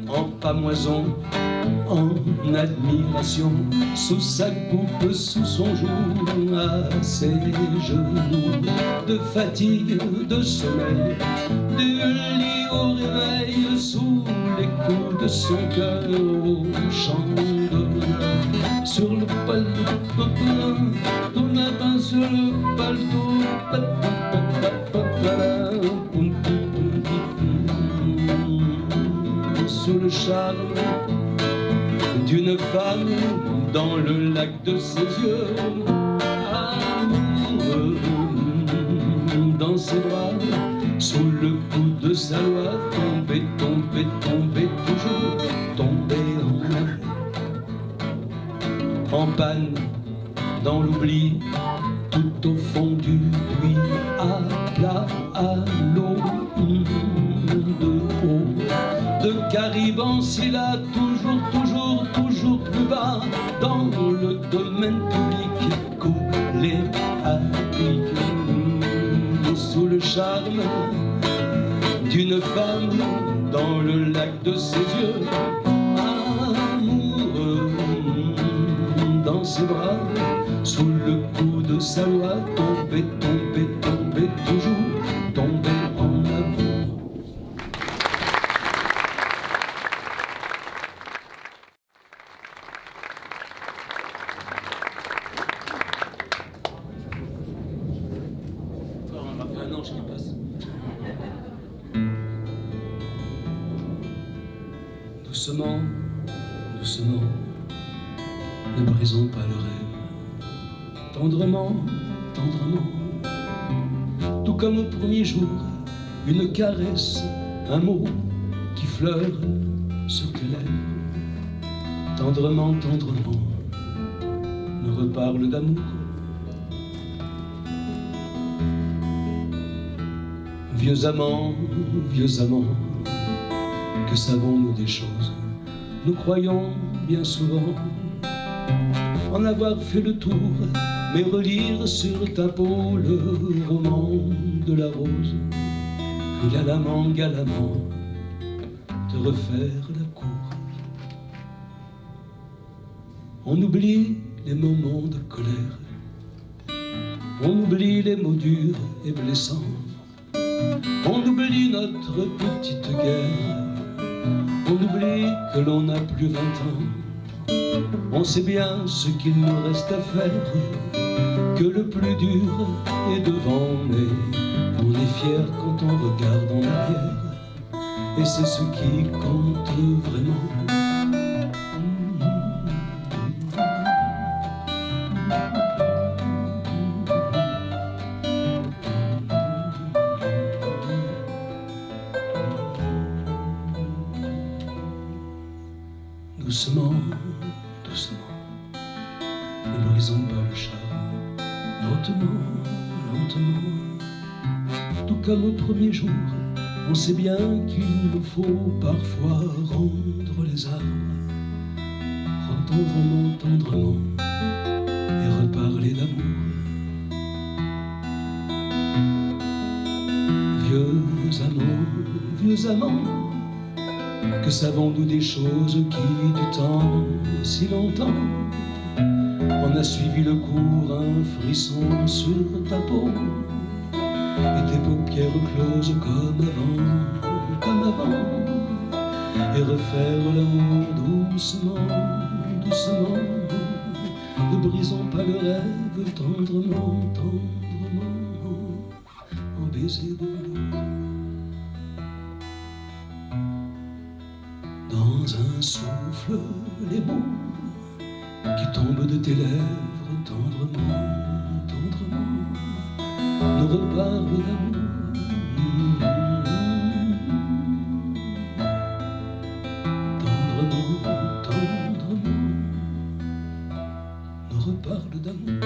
en pamoison, en admiration, sous sa coupe, sous son joug, à ses genoux, de fatigue, de sommeil, du lit au réveil, sous les coups de son cœur, au chant de l'honneur, sur le paletot, ton lapin sur le paletot, sous le charme d'une femme, dans le lac de ses yeux, amoureux, dans ses bras, sous le coup de sa loi, tomber, tomber, tomber, toujours tomber en panne, dans l'oubli, tout au fond du puits, à plat, à l'eau, de haut, de Caribanci-là, toujours, toujours, toujours plus bas, dans le domaine public, coulé à pic, sous le charme d'une femme, dans le lac de ses yeux, amoureux, dans ses bras, sous le coup de sa loi, tomber, tomber, tomber, toujours tomber en amour. Un ange qui passe. Doucement, doucement, ne brisons pas le rêve. Tendrement, tendrement, tout comme au premier jour, une caresse, un mot qui fleure sur tes lèvres. Tendrement, tendrement, me reparle d'amour. Vieux amants, que savons-nous des choses? Nous croyons bien souvent en avoir fait le tour, mais relire sur ta peau le roman de la rose, galamment, galamment, te refaire la cour. On oublie les moments de colère, on oublie les mots durs et blessants, on oublie notre petite guerre, on oublie que l'on n'a plus 20 ans. On sait bien ce qu'il nous reste à faire, que le plus dur est devant, mais on est fier quand on regarde en arrière, et c'est ce qui compte vraiment. Doucement, doucement, ne brisons pas le charme, lentement, lentement, tout comme au premier jour, on sait bien qu'il nous faut parfois rendre les armes, tendrement, tendrement, et reparler d'amour. Vieux amants, que savons-nous des choses qui, du temps si longtemps, on a suivi le cours, un frisson sur ta peau, et tes paupières closes comme avant, et refaire l'amour doucement, doucement. Ne brisons pas le rêve tendrement, tendrement, en baiser de velours. Dans un souffle, les mots qui tombent de tes lèvres tendrement, tendrement, nous reparlent d'amour. Reparle d'amour.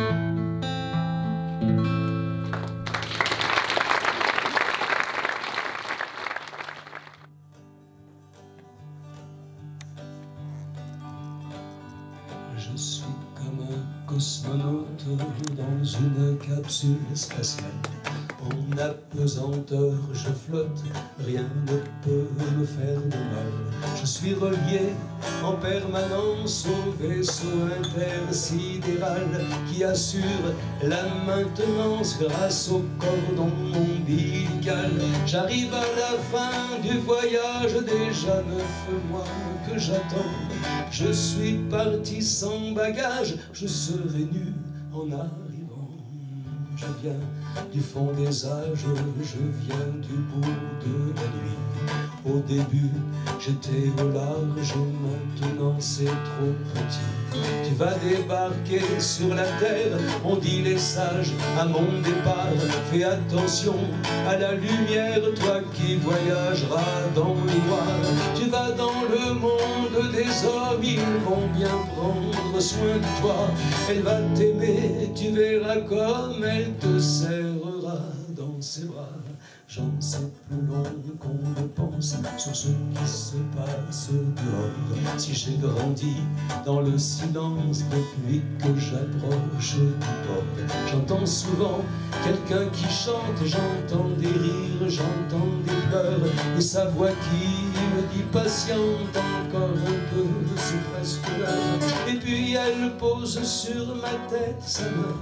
Je suis comme un cosmonaute dans une capsule spatiale. En apesanteur je flotte, rien ne peut me faire de mal. Je suis relié en permanence au vaisseau intersidéral qui assure la maintenance grâce au cordon ombilical. J'arrive à la fin du voyage, déjà 9 mois que j'attends. Je suis parti sans bagage, je serai nu en arrivant. Je viens du fond des âges, je viens du bout de la nuit. Au début, j'étais au large, maintenant c'est trop petit. Tu vas débarquer sur la terre, on dit les sages à mon départ. Fais attention à la lumière, toi qui voyageras dans le noir. Tu vas dans le monde des hommes, ils vont bien prendre soin de toi. Elle va t'aimer, tu verras comme elle te serrera dans ses bras. J'en sais plus long qu'on ne pense sur ce qui se passe dehors. Si j'ai grandi dans le silence depuis que j'approche du port, j'entends souvent quelqu'un qui chante, j'entends des rires, j'entends des pleurs, et sa voix qui me dit patiente encore un peu, c'est presque l'heure. Et puis elle pose sur ma tête sa main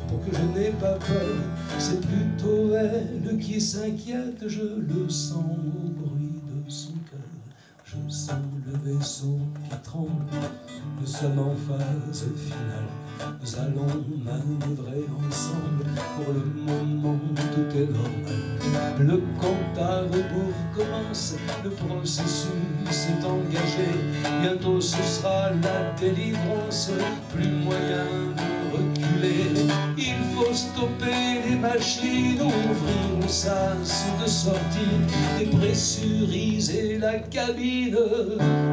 pour que je n'ai pas peur. C'est plutôt elle qui s'inquiète, je le sens au bruit de son cœur. Je sens le vaisseau qui tremble, nous sommes en phase finale. Nous allons manœuvrer ensemble, pour le moment tout est normal. Le compte à rebours commence, le processus est engagé. Bientôt ce sera la délivrance, plus moyen de reculer. Il faut stopper les machines, ouvrir le sas de sortie, dépressuriser la cabine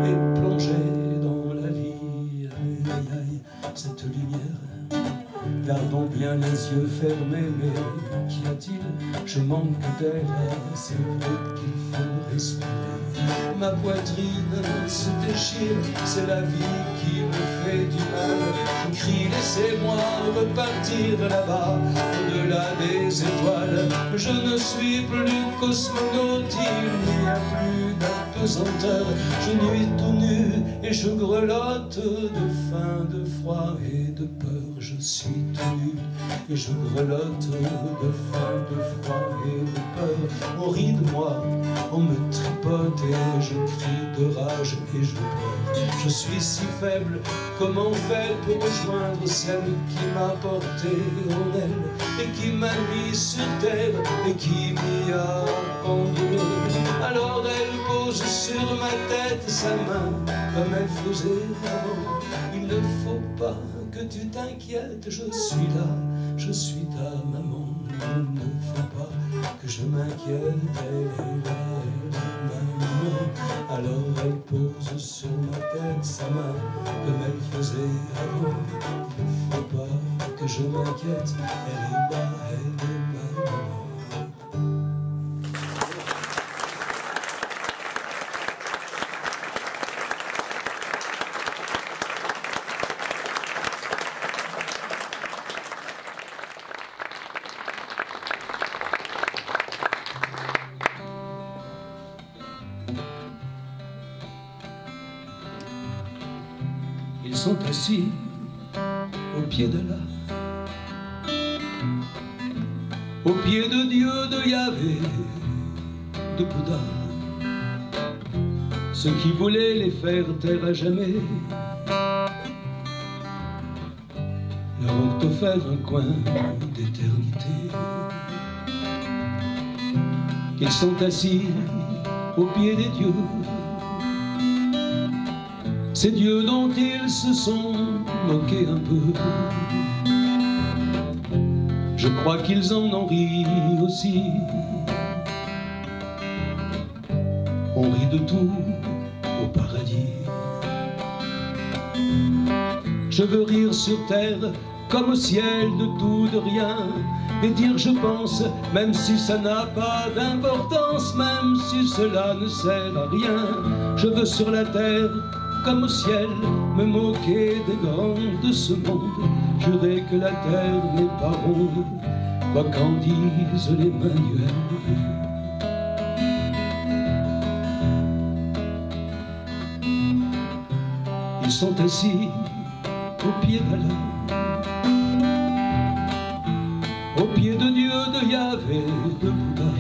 et plonger dans la vie. Aïe, aïe, aïe, cette lumière. Gardons bien les yeux fermés, mais qu'y a-t-il? Je manque d'air, c'est vrai qu'il faut respirer. Ma poitrine se déchire, c'est la vie qui me fait du mal. Je crie, laissez-moi repartir là-bas, au-delà des étoiles. Je ne suis plus cosmonaute, il n'y a plus d'apesanteur. Je nuis tout nu et je grelotte de faim, de froid et de peur. Je suis tout nu et je grelotte de faim, de froid et de peur. On rit de moi, on me tripote et je crie de rage et je pleure. Je suis si faible, comment faire pour rejoindre celle qui m'a porté en elle et qui m'a mis sur terre et qui m'y a abandonné. Alors elle pose sur ma tête sa main comme elle faisait avant. Il ne faut pas que tu t'inquiètes, je suis là, je suis ta maman. Il ne faut pas que je m'inquiète, elle est là, ma maman. Alors elle pose sur ma tête sa main comme elle faisait avant. Il ne faut pas que je m'inquiète, elle est là, elle est ma maman. Ils sont assis au pied de l'arbre, au pied de Dieu, de Yahvé, de Bouddha, ceux qui voulaient les faire taire à jamais leur ont offert un coin d'éternité. Ils sont assis au pied des dieux, ces dieux dont ils se sont moqués un peu. Je crois qu'ils en ont ri aussi. On rit de tout au paradis. Je veux rire sur terre comme au ciel, de tout, de rien, et dire je pense, même si ça n'a pas d'importance, même si cela ne sert à rien. Je veux sur la terre comme au ciel me moquer des grands de ce monde, jurer que la terre n'est pas ronde, quoi qu'en disent les manuels. Ils sont assis au pied d'Allah, au pied de Dieu, de Yahvé, de Bouddha,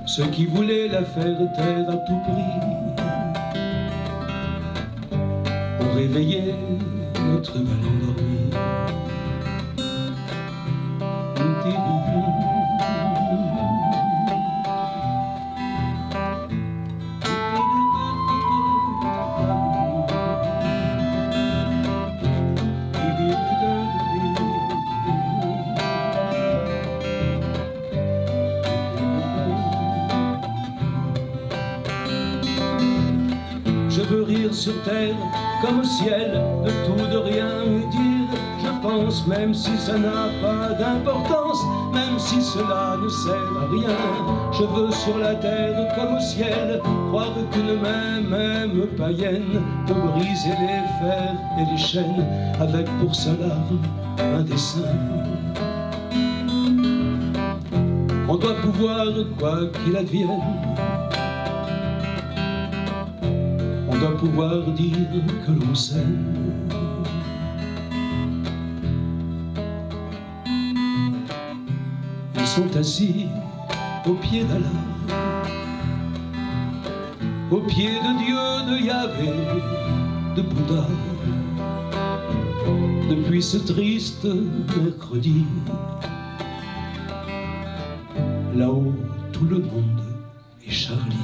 ceux qui voulaient la faire taire à tout prix ont réveillé notre mal endormi. Je veux rire sur terre comme au ciel, de tout, de rien, et dire je pense, même si ça n'a pas d'importance, même si cela ne sert à rien. Je veux sur la terre comme au ciel croire qu'une main, même païenne, peut briser les fers et les chaînes avec pour seule arme un dessin. On doit pouvoir, quoi qu'il advienne, on doit pouvoir dire que l'on s'aime. Ils sont assis au pied d'Allah, au pied de Dieu, de Yahvé, de Bouddha, depuis ce triste mercredi. Là-haut, tout le monde est Charlie.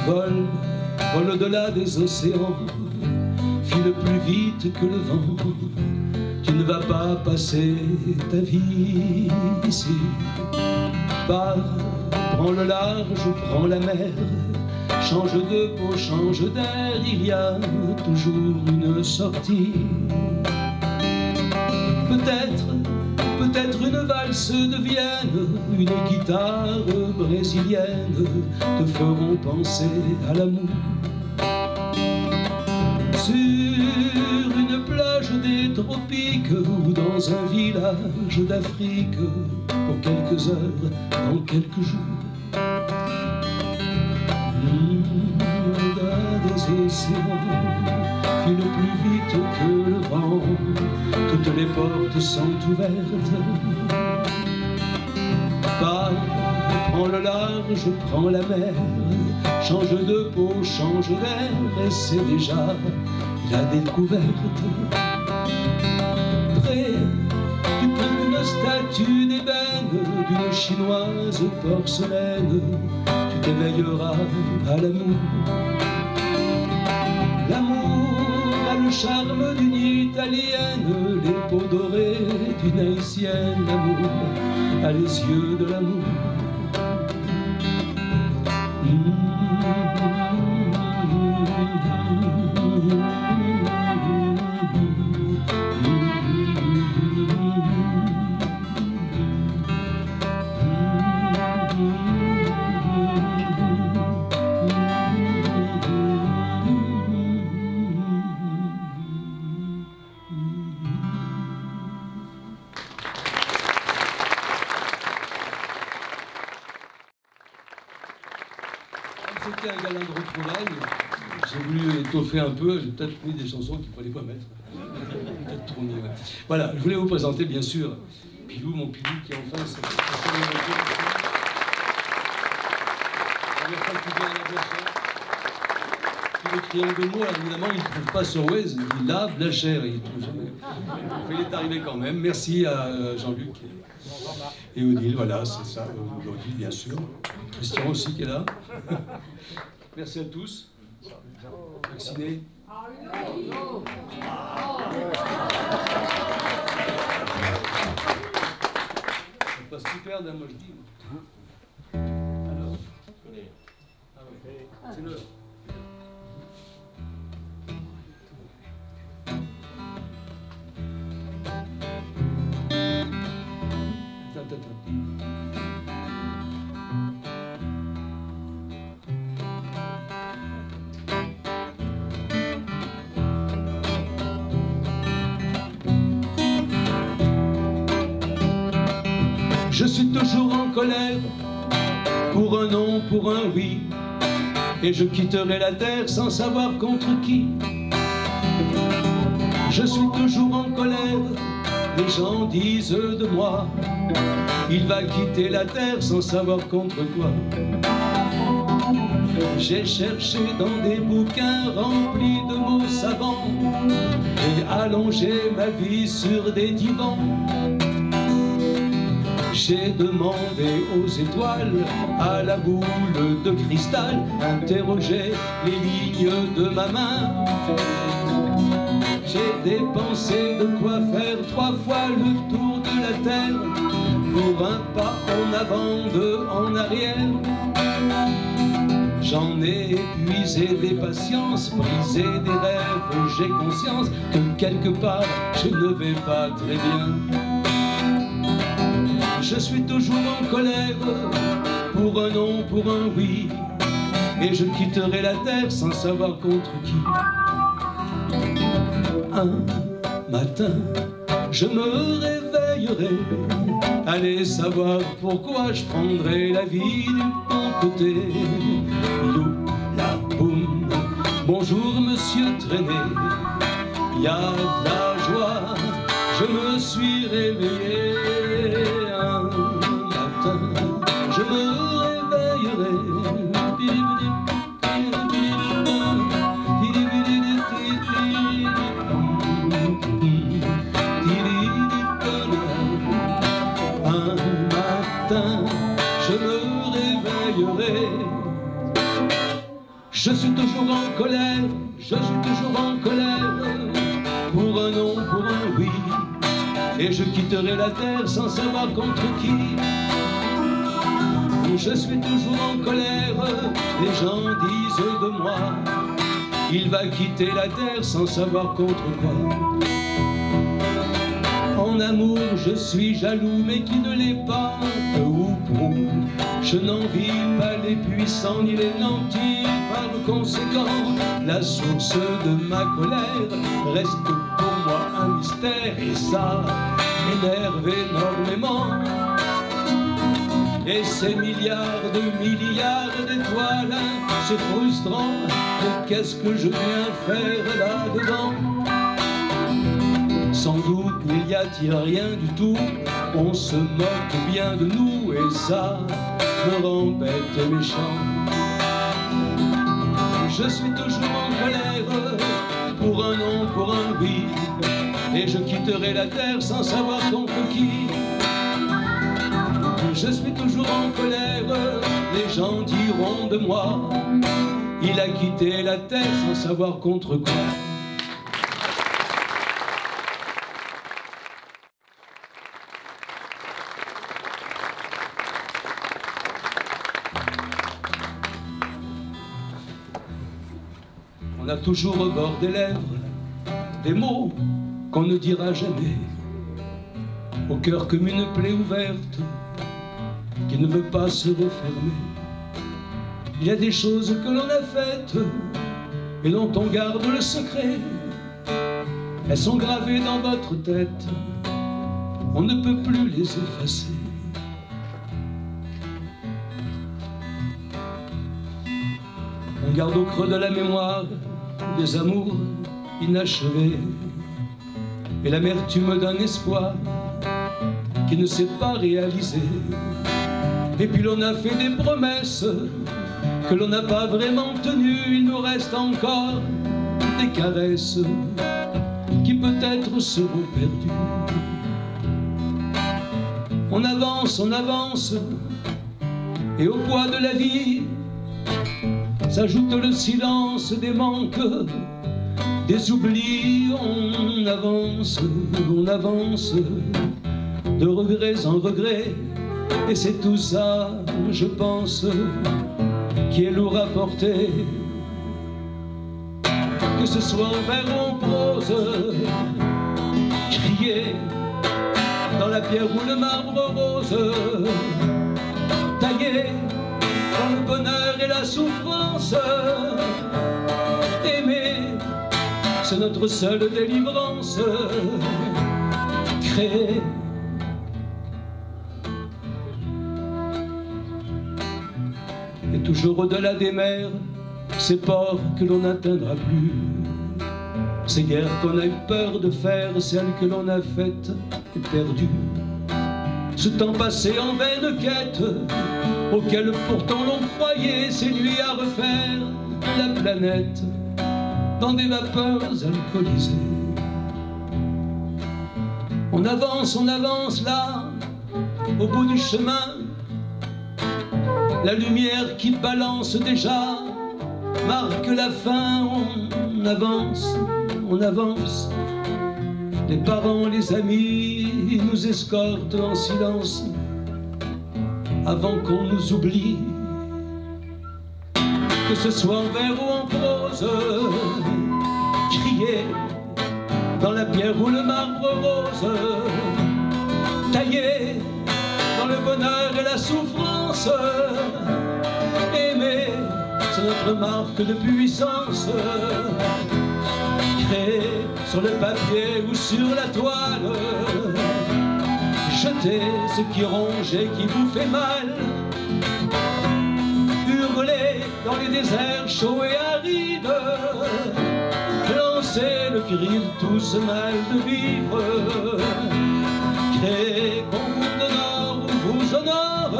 Vole, vole au-delà des océans, file plus vite que le vent. Tu ne vas pas passer ta vie ici. Pars, prends le large, prends la mer, change de peau, change d'air, il y a toujours une sortie. Peut-être une valse de Vienne, une guitare brésilienne te feront penser à l'amour. Sur une plage des tropiques ou dans un village d'Afrique, pour quelques heures, dans quelques jours. Des océans file plus vite que le vent, toutes les portes sont ouvertes. Pars, prends le large, prends la mer, change de peau, change d'air, et c'est déjà la découverte. Près du pont d'une statue d'ébène, d'une chinoise porcelaine, tu t'éveilleras à l'amour. L'amour a le charme d'une italienne, les peaux dorées d'une haïtienne, l'amour a les yeux de l'amour. C'était un galant de retrouvailles. J'ai voulu étoffer un peu, j'ai peut-être mis des chansons qu'il ne fallait pas mettre. Peut-être trop mis, ouais. Voilà, je voulais vous présenter bien sûr Pilou, mon Pilou qui est en face. Le triangle de mots, évidemment, il ne trouve pas sur Waze, il a Blachère, il ne trouve jamais. Il est arrivé quand même. Merci à Jean-Luc et Odile, voilà, c'est ça, Odile bien sûr. Christian aussi qui est là. Merci à tous. Vaccinés. Ça passe super d'un moi je dis. Alors, ah ouais, c'est l'heure. Je suis toujours en colère, pour un non, pour un oui, et je quitterai la terre sans savoir contre qui. Je suis toujours en colère, les gens disent de moi, il va quitter la terre sans savoir contre quoi. J'ai cherché dans des bouquins remplis de mots savants, j'ai allongé ma vie sur des divans. J'ai demandé aux étoiles, à la boule de cristal, interrogé les lignes de ma main. J'ai dépensé de quoi faire 3 fois le tour de la terre, pour un pas en avant, 2 en arrière. J'en ai épuisé des patiences, brisé des rêves, j'ai conscience que quelque part je ne vais pas très bien. Je suis toujours en colère, pour un non, pour un oui, et je quitterai la terre sans savoir contre qui. Un matin, je me réveillerai, allez savoir pourquoi je prendrai la vie du bon côté. You, la boum, bonjour monsieur Traîné, y a de la joie, je me suis réveillé. Un matin, je me réveillerai, un matin, je me réveillerai. Je suis toujours en colère, je suis toujours en colère, pour un non, pour un oui, et je quitterai la terre sans savoir contre qui. Je suis toujours en colère, les gens disent de moi, il va quitter la terre sans savoir contre quoi. En amour je suis jaloux, mais qui ne l'est pas, peu ou prou. Je n'envie pas les puissants ni les nantis, par conséquent, la source de ma colère reste pour moi un mystère, et ça m'énerve énormément. Et ces milliards d'étoiles, c'est frustrant, mais qu'est-ce que je viens faire là-dedans? Sans doute n'y a-t-il rien du tout, on se moque bien de nous, et ça me rend bête et méchant. Je suis toujours en colère, pour un non, pour un oui, et je quitterai la terre sans savoir contre qui. Je suis toujours en colère, les gens diront de moi, il a quitté la terre sans savoir contre quoi. toujours au bord des lèvres des mots qu'on ne dira jamais, au cœur comme une plaie ouverte qui ne veut pas se refermer. Il y a des choses que l'on a faites et dont on garde le secret. Elles sont gravées dans votre tête, on ne peut plus les effacer. On garde au creux de la mémoire des amours inachevés et l'amertume d'un espoir qui ne s'est pas réalisé. Et puis l'on a fait des promesses que l'on n'a pas vraiment tenues. Il nous reste encore des caresses qui peut-être seront perdues. On avance, et au poids de la vie s'ajoute le silence des manques, des oublis. On avance, de regrets en regrets, et c'est tout ça, je pense, qui est lourd à porter. Que ce soit en vers ou en prose, crier dans la pierre ou le marbre rose, tailler dans le bonheur et la souffrance. Aimer, c'est notre seule délivrance. Créer, et toujours au-delà des mers, ces ports que l'on n'atteindra plus, ces guerres qu'on a eu peur de faire, celles que l'on a faites et perdues, ce temps passé en vaine quête, auquel pourtant l'on croyait ces nuits à refaire la planète dans des vapeurs alcoolisées. On avance là, au bout du chemin, la lumière qui balance déjà marque la fin. On avance, les parents, les amis nous escortent en silence avant qu'on nous oublie. Que ce soit en vers ou en prose, crier dans la pierre ou le marbre rose, tailler dans le bonheur et la souffrance. Aimer, c'est notre marque de puissance. Créer sur le papier ou sur la toile, jeter ce qui ronge et qui vous fait mal, hurler dans les déserts chauds et arides, lancer le cri de tout ce mal de vivre. Créer qu'on vous honore ou vous honore,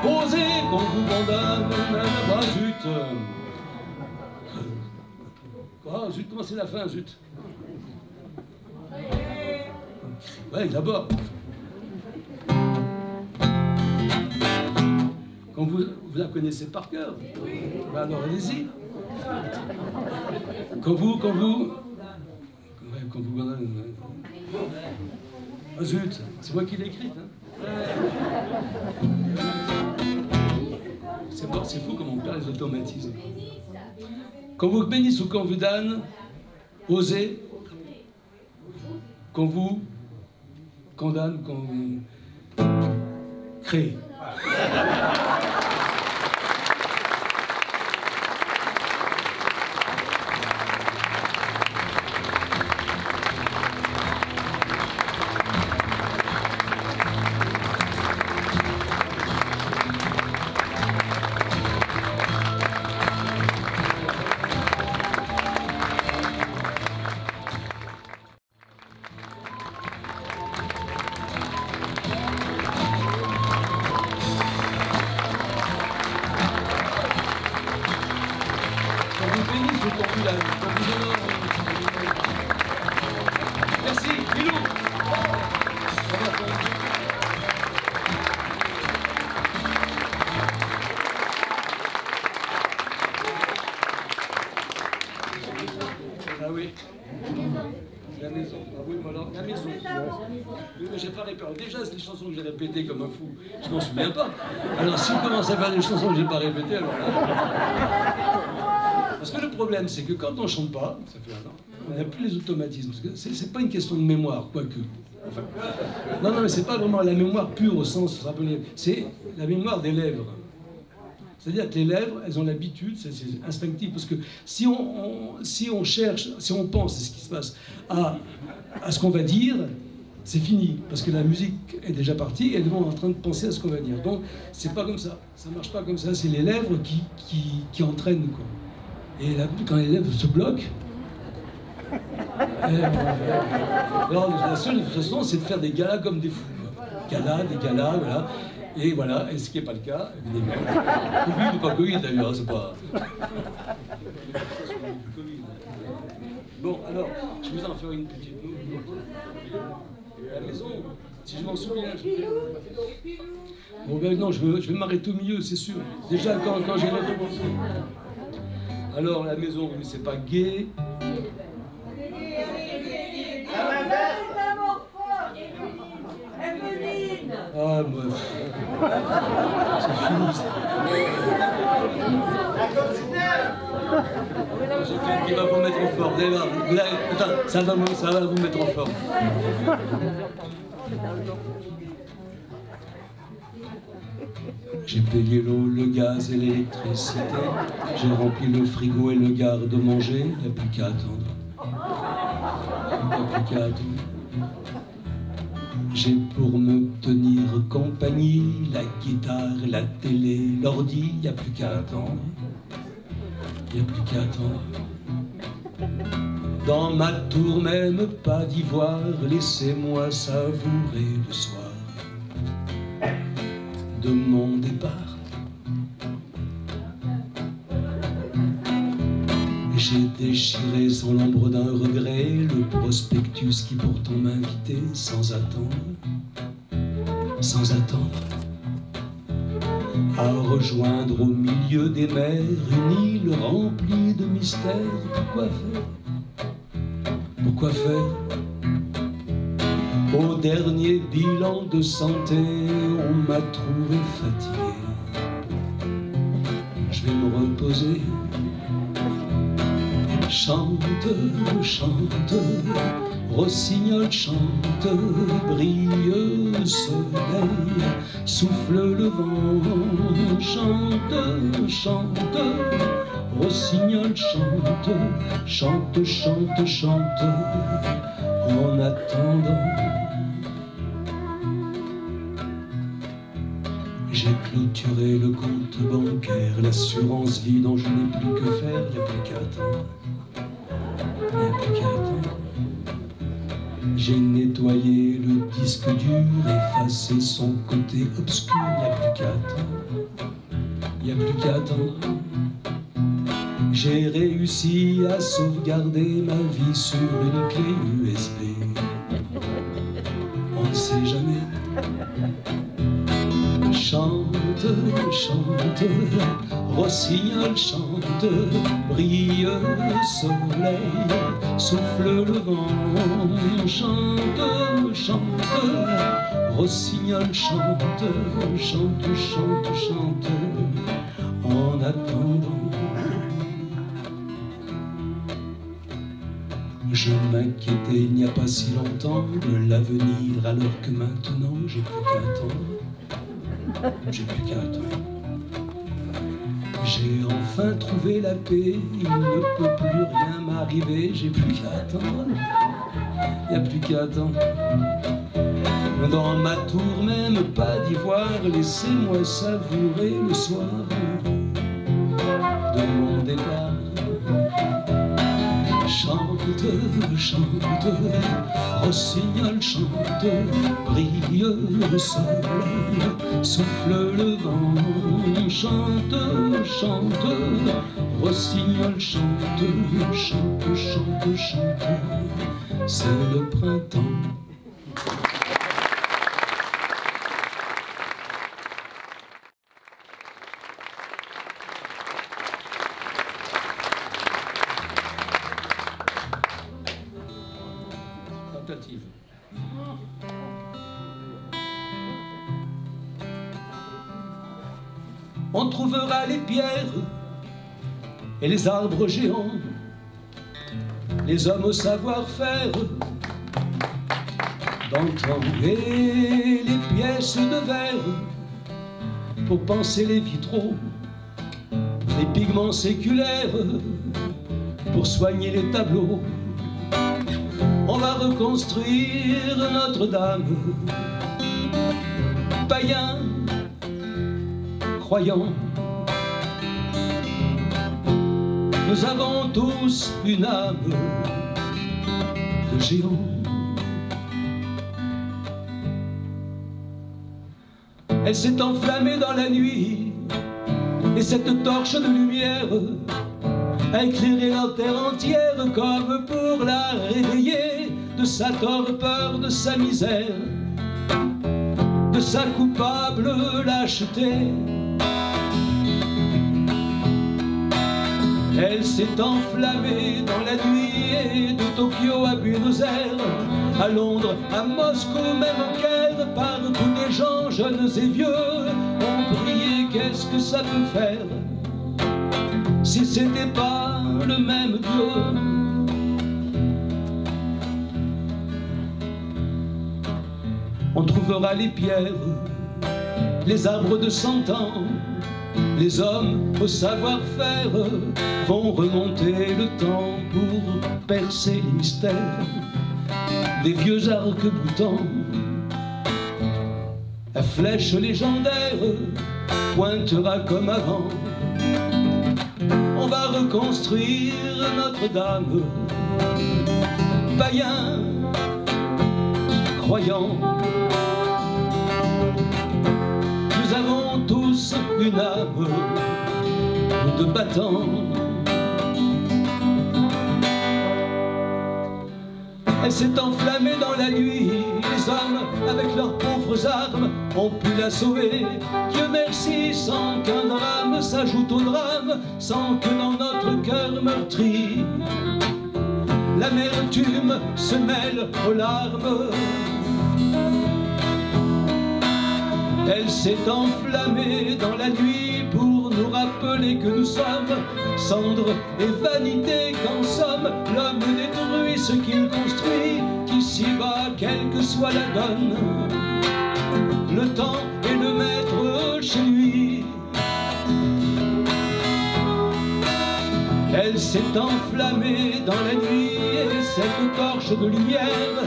oser qu'on vous condamne même pas. Zut, oh, zut, comment c'est la fin, zut? Ouais, d'abord. Quand vous la connaissez par cœur, bah alors allez-y. Quand vous... Oh, zut, c'est moi qui l'ai écrite. Hein. C'est fou comment on perd les automatismes. Quand vous bénissez ou quand vous donne, osez. Quand vous condamne, quand vous créez. Merci, Milou. Ah oui. La maison. Ah oui, mais alors, la maison. Oui, mais j'ai pas répété. Déjà, c'est des chansons que j'ai répétées comme un fou. Je m'en souviens pas. Alors, si on commence à faire des chansons que j'ai pas répétées, alors là... Parce que le problème, c'est que quand on ne chante pas, ça fait un an, on n'a plus les automatismes. C'est pas une question de mémoire, quoique. Enfin, non, mais c'est pas vraiment la mémoire pure au sens, c'est la mémoire des lèvres. C'est-à-dire que les lèvres, elles ont l'habitude, c'est instinctif, parce que si on cherche, si on pense, c'est ce qui se passe, à ce qu'on va dire, c'est fini, parce que la musique est déjà partie, et elles vont en train de penser à ce qu'on va dire. Donc, c'est pas comme ça, ça marche pas comme ça, c'est les lèvres qui entraînent, quoi. Et quand les lèvres se bloquent, alors, la seule façon, c'est de faire des galas comme des fous, quoi. Des galas, voilà. Et voilà, et ce qui n'est pas le cas, évidemment. Covid ou pas Covid d'ailleurs, c'est pas... Bon, alors, je vais vous en faire une petite. La maison, si je m'en souviens... Bon, ben non, je vais m'arrêter au milieu, c'est sûr. Déjà, quand j'ai recommencé. Alors, la maison, mais c'est pas gay. Ah, moi... C'est fini, ça. J'ai quelqu'un qui va vous mettre en forme. Là, attends, ça va vous mettre en forme. J'ai payé l'eau, le gaz et l'électricité. J'ai rempli le frigo et le garde-manger. Il n'y a plus qu'à attendre. Il n'y a plus qu'à attendre. J'ai pour me tenir compagnie la guitare, la télé, l'ordi, il n'y a plus qu'à attendre. Il n'y a plus qu'à attendre. Dans ma tour même pas d'ivoire, laissez-moi savourer le soir de mon départ. J'ai déchiré sans l'ombre d'un regret le prospectus qui pourtant m'invitait sans attendre, à rejoindre au milieu des mers une île remplie de mystères. Pourquoi faire? Au dernier bilan de santé, on m'a trouvé fatigué. Je vais me reposer. Chante, chante, rossignol chante, brille le soleil, souffle le vent. Chante, chante, rossignol chante, chante, chante, chante, en attendant. J'ai clôturé le compte bancaire, l'assurance vie dont je n'ai plus que faire, il n'y a plus qu'à attendre. Il n'y a plus qu'à attendre. J'ai nettoyé le disque dur, effacé son côté obscur, il n'y a plus qu'à attendre. Il n'y a plus qu'à attendre. J'ai réussi à sauvegarder ma vie sur une clé USB. On ne sait jamais. Chante, chante, rossignol chante, brille le soleil, souffle le vent. Chante, chante, rossignol chante, chante, chante, chante, en attendant. Je m'inquiétais il n'y a pas si longtemps de l'avenir, alors que maintenant j'ai plus qu'à attendre. J'ai plus qu'à attendre. J'ai enfin trouvé la paix, il ne peut plus rien m'arriver, j'ai plus qu'à attendre. Il n'y a plus qu'à attendre. Dans ma tour même pas d'ivoire, laissez-moi savourer le soir de mon départ. Chante, chante, rossignol chante, brille le soleil, souffle le vent. Chante, chante, rossignol chante, chante, chante, chante, c'est le printemps. On trouvera les pierres et les arbres géants, les hommes au savoir-faire, d'antan et les pièces de verre pour penser les vitraux, les pigments séculaires pour soigner les tableaux. On va reconstruire Notre-Dame, païens, croyants. Nous avons tous une âme de géant. Elle s'est enflammée dans la nuit, et cette torche de lumière a éclairé la terre entière comme pour la réveiller de sa torpeur, de sa misère, de sa coupable lâcheté. Elle s'est enflammée dans la nuit, et de Tokyo à Buenos Aires, à Londres, à Moscou, même au Caire, partout des gens jeunes et vieux ont prié. Qu'est-ce que ça peut faire si c'était pas le même Dieu? On trouvera les pierres, les arbres de 100 ans, les hommes au savoir-faire vont remonter le temps pour percer les mystères des vieux arcs-boutants. La flèche légendaire pointera comme avant. On va reconstruire Notre-Dame, païens, croyants. Nous avons tous une âme de battants. Elle s'est enflammée dans la nuit, les hommes avec leurs pauvres armes ont pu la sauver. Dieu merci, sans qu'un drame s'ajoute au drame, sans que dans notre cœur meurtri l'amertume se mêle aux larmes. Elle s'est enflammée dans la nuit pour nous rappeler que nous sommes cendres et vanité, qu'en somme l'homme détruit ce qu'il construit, qu'ici va quelle que soit la donne, le temps est le maître chez lui. Elle s'est enflammée dans la nuit, et cette torche de lumière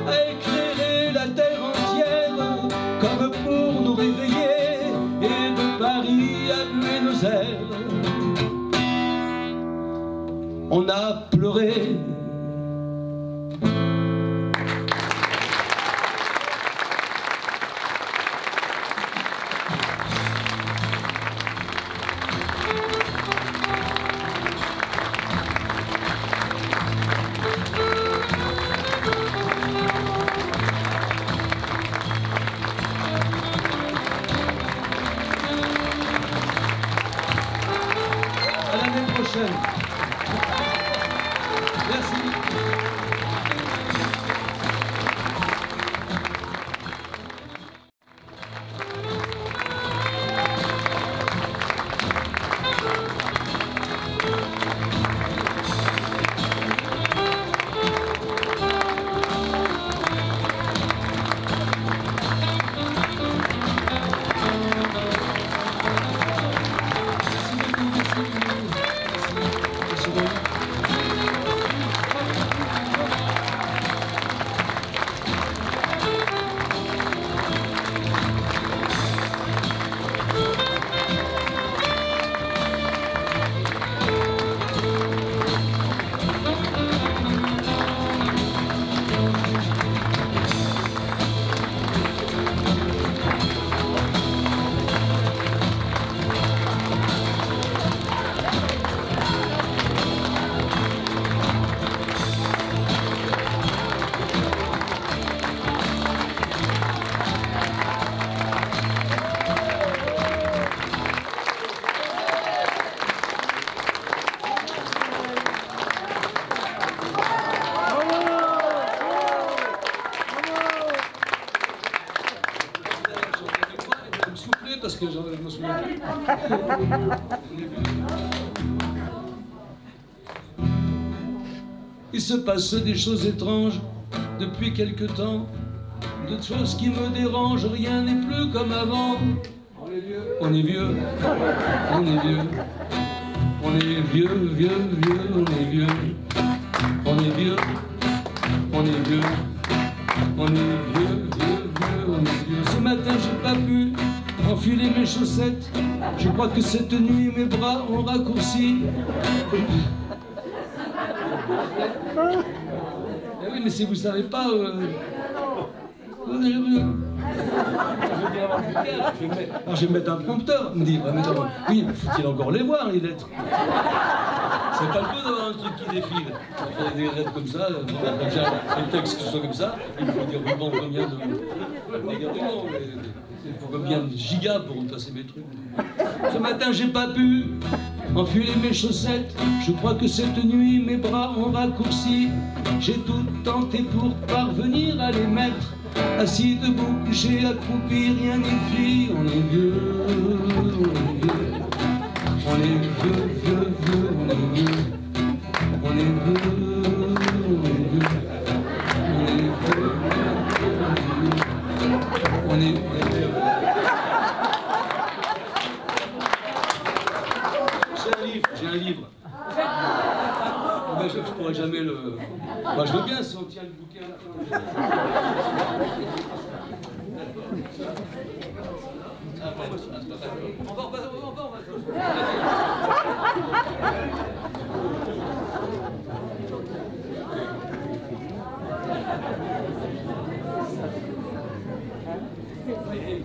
a éclairé la terre entière comme pour nous réveiller, et de Paris à Buenos Aires on a pleuré. À l'année prochaine. Merci. Parce que je me souviens plus. Il se passe des choses étranges depuis quelque temps, de choses qui me dérangent, rien n'est plus comme avant. On est vieux, on est vieux, on est vieux, vieux, vieux, on est vieux, on est vieux, on est vieux, on est vieux, vieux, vieux, on est vieux. Ce matin j'ai pas pu enfiler mes chaussettes, je crois que cette nuit mes bras ont raccourci. Eh oui, mais si vous savez pas... Alors je vais me mettre un prompteur, me dire, oui, faut-il encore les voir, les lettres? C'est pas le peu d'avoir un truc qui défile. Il faut des lettres comme ça, déjà un texte qui soit comme ça, il faut dire ruban combien de... Il faut combien de gigas pour passer mes trucs. Ce matin j'ai pas pu enfiler mes chaussettes, je crois que cette nuit mes bras ont raccourci. J'ai tout tenté pour parvenir à les mettre, assis debout, couché, accroupi, rien n'y fit. On est vieux, on est vieux, on est vieux, vieux, vieux, on est vieux, on est vieux, on est vieux, on est vieux, on est vieux. J'ai un livre. Ben, je pourrais jamais le... Ben, je veux bien si on tient le bouquin à la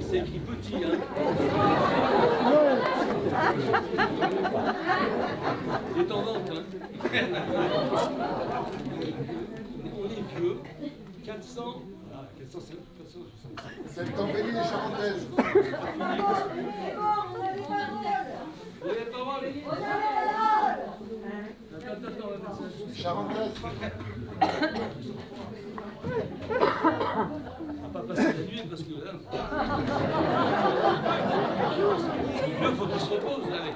C'est écrit petit, hein. Il est en vente, hein. On est vieux, 400... Ah, 400, 400... C'est le temps béni des Charentaises. Vous avez pas voir les Charentaises. On va pas passer la nuit parce que là... Il faut qu'il se repose, allez.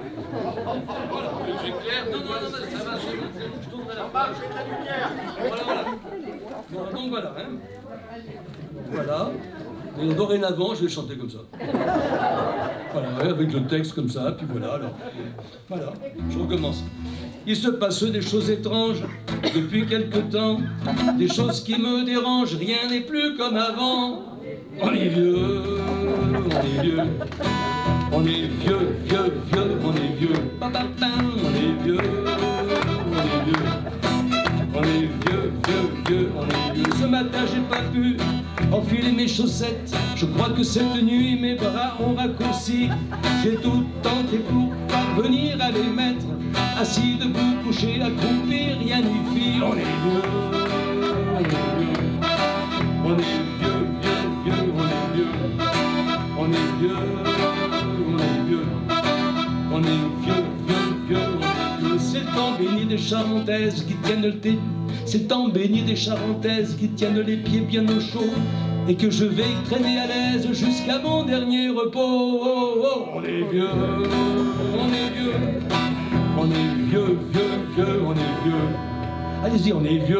Voilà, le truc clair. Non, ça va, je tournerai la page. Voilà, voilà. Bon, donc voilà, hein. Voilà. Et dorénavant, je vais chanter comme ça. Voilà, avec le texte comme ça, puis voilà, alors. Voilà, je recommence. Il se passe des choses étranges depuis quelque temps, des choses qui me dérangent, rien n'est plus comme avant. On est vieux, on est vieux, on est vieux, vieux, vieux, on est vieux, on est vieux, on est vieux, on est vieux, vieux, vieux, on est vieux. Ce matin j'ai pas pu enfiler mes chaussettes, je crois que cette nuit mes bras ont raccourci. J'ai tout tenté pour parvenir à les mettre, assis, debout, couché, accroupi, rien n'y fit. On est vieux, on est vieux, on est vieux, vieux, vieux, on est vieux, on est vieux, on est vieux, on est vieux, vieux, vieux, on est vieux. C'est le temps béni des Charentaises qui tiennent le thé, c'est le temps béni des Charentaises qui tiennent les pieds bien au chaud, et que je vais y traîner à l'aise jusqu'à mon dernier repos. Oh, oh, on est vieux, on est vieux, on est vieux, vieux, vieux, on est vieux. Allez-y, on est vieux,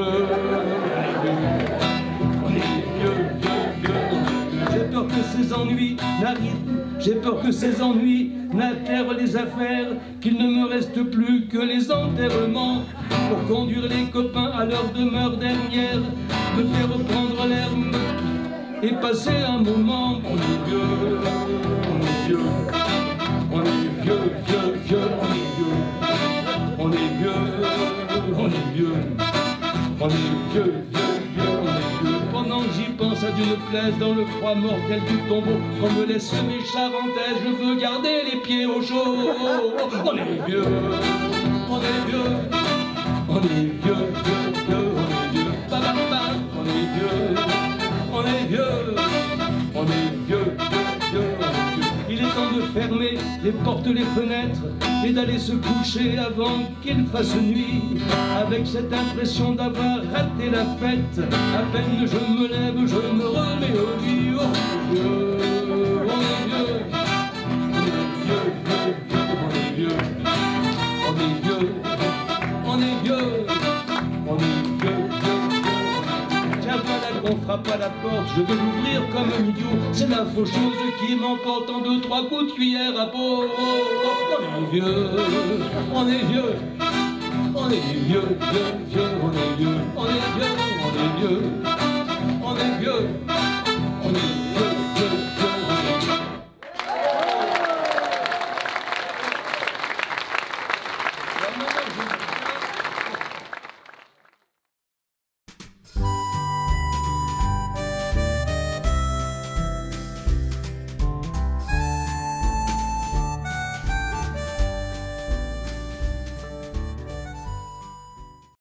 on est vieux, vieux, vieux, on est vieux. J'ai peur que ces ennuis n'arrivent, j'ai peur que ces ennuis n'atterrent les affaires, qu'il ne me reste plus que les enterrements pour conduire les copains à leur demeure dernière, me faire reprendre l'air et passer un moment. On est vieux, on est vieux, on est vieux, vieux, vieux, on est vieux, on est vieux, on est vieux, on est vieux, vieux, vieux, on est vieux. Pendant que j'y pense à Dieu me plaise dans le froid mortel du tombeau, qu'on me laisse mes Charentaises, je veux garder les pieds au chaud. On est vieux, on est vieux, on est vieux, vieux, vieux, on est vieux, on est vieux, on est vieux, on est vieux, vieux, vieux, on est vieux. Il est temps de fermer les portes, les fenêtres et d'aller se coucher avant qu'il fasse nuit, avec cette impression d'avoir raté la fête. À peine je me lève, je me remets au lit. Oh, vieux, on est vieux, on est vieux, vieux, vieux, on est vieux, on est vieux, on est vieux, on est vieux. on frappe à la porte, je vais l'ouvrir comme un idiot. C'est la faucheuse qui m'emporte en 2-3 coups de cuillère à peau. On est vieux, on est vieux, on est vieux, vieux, vieux, on est vieux, on est vieux, on est vieux.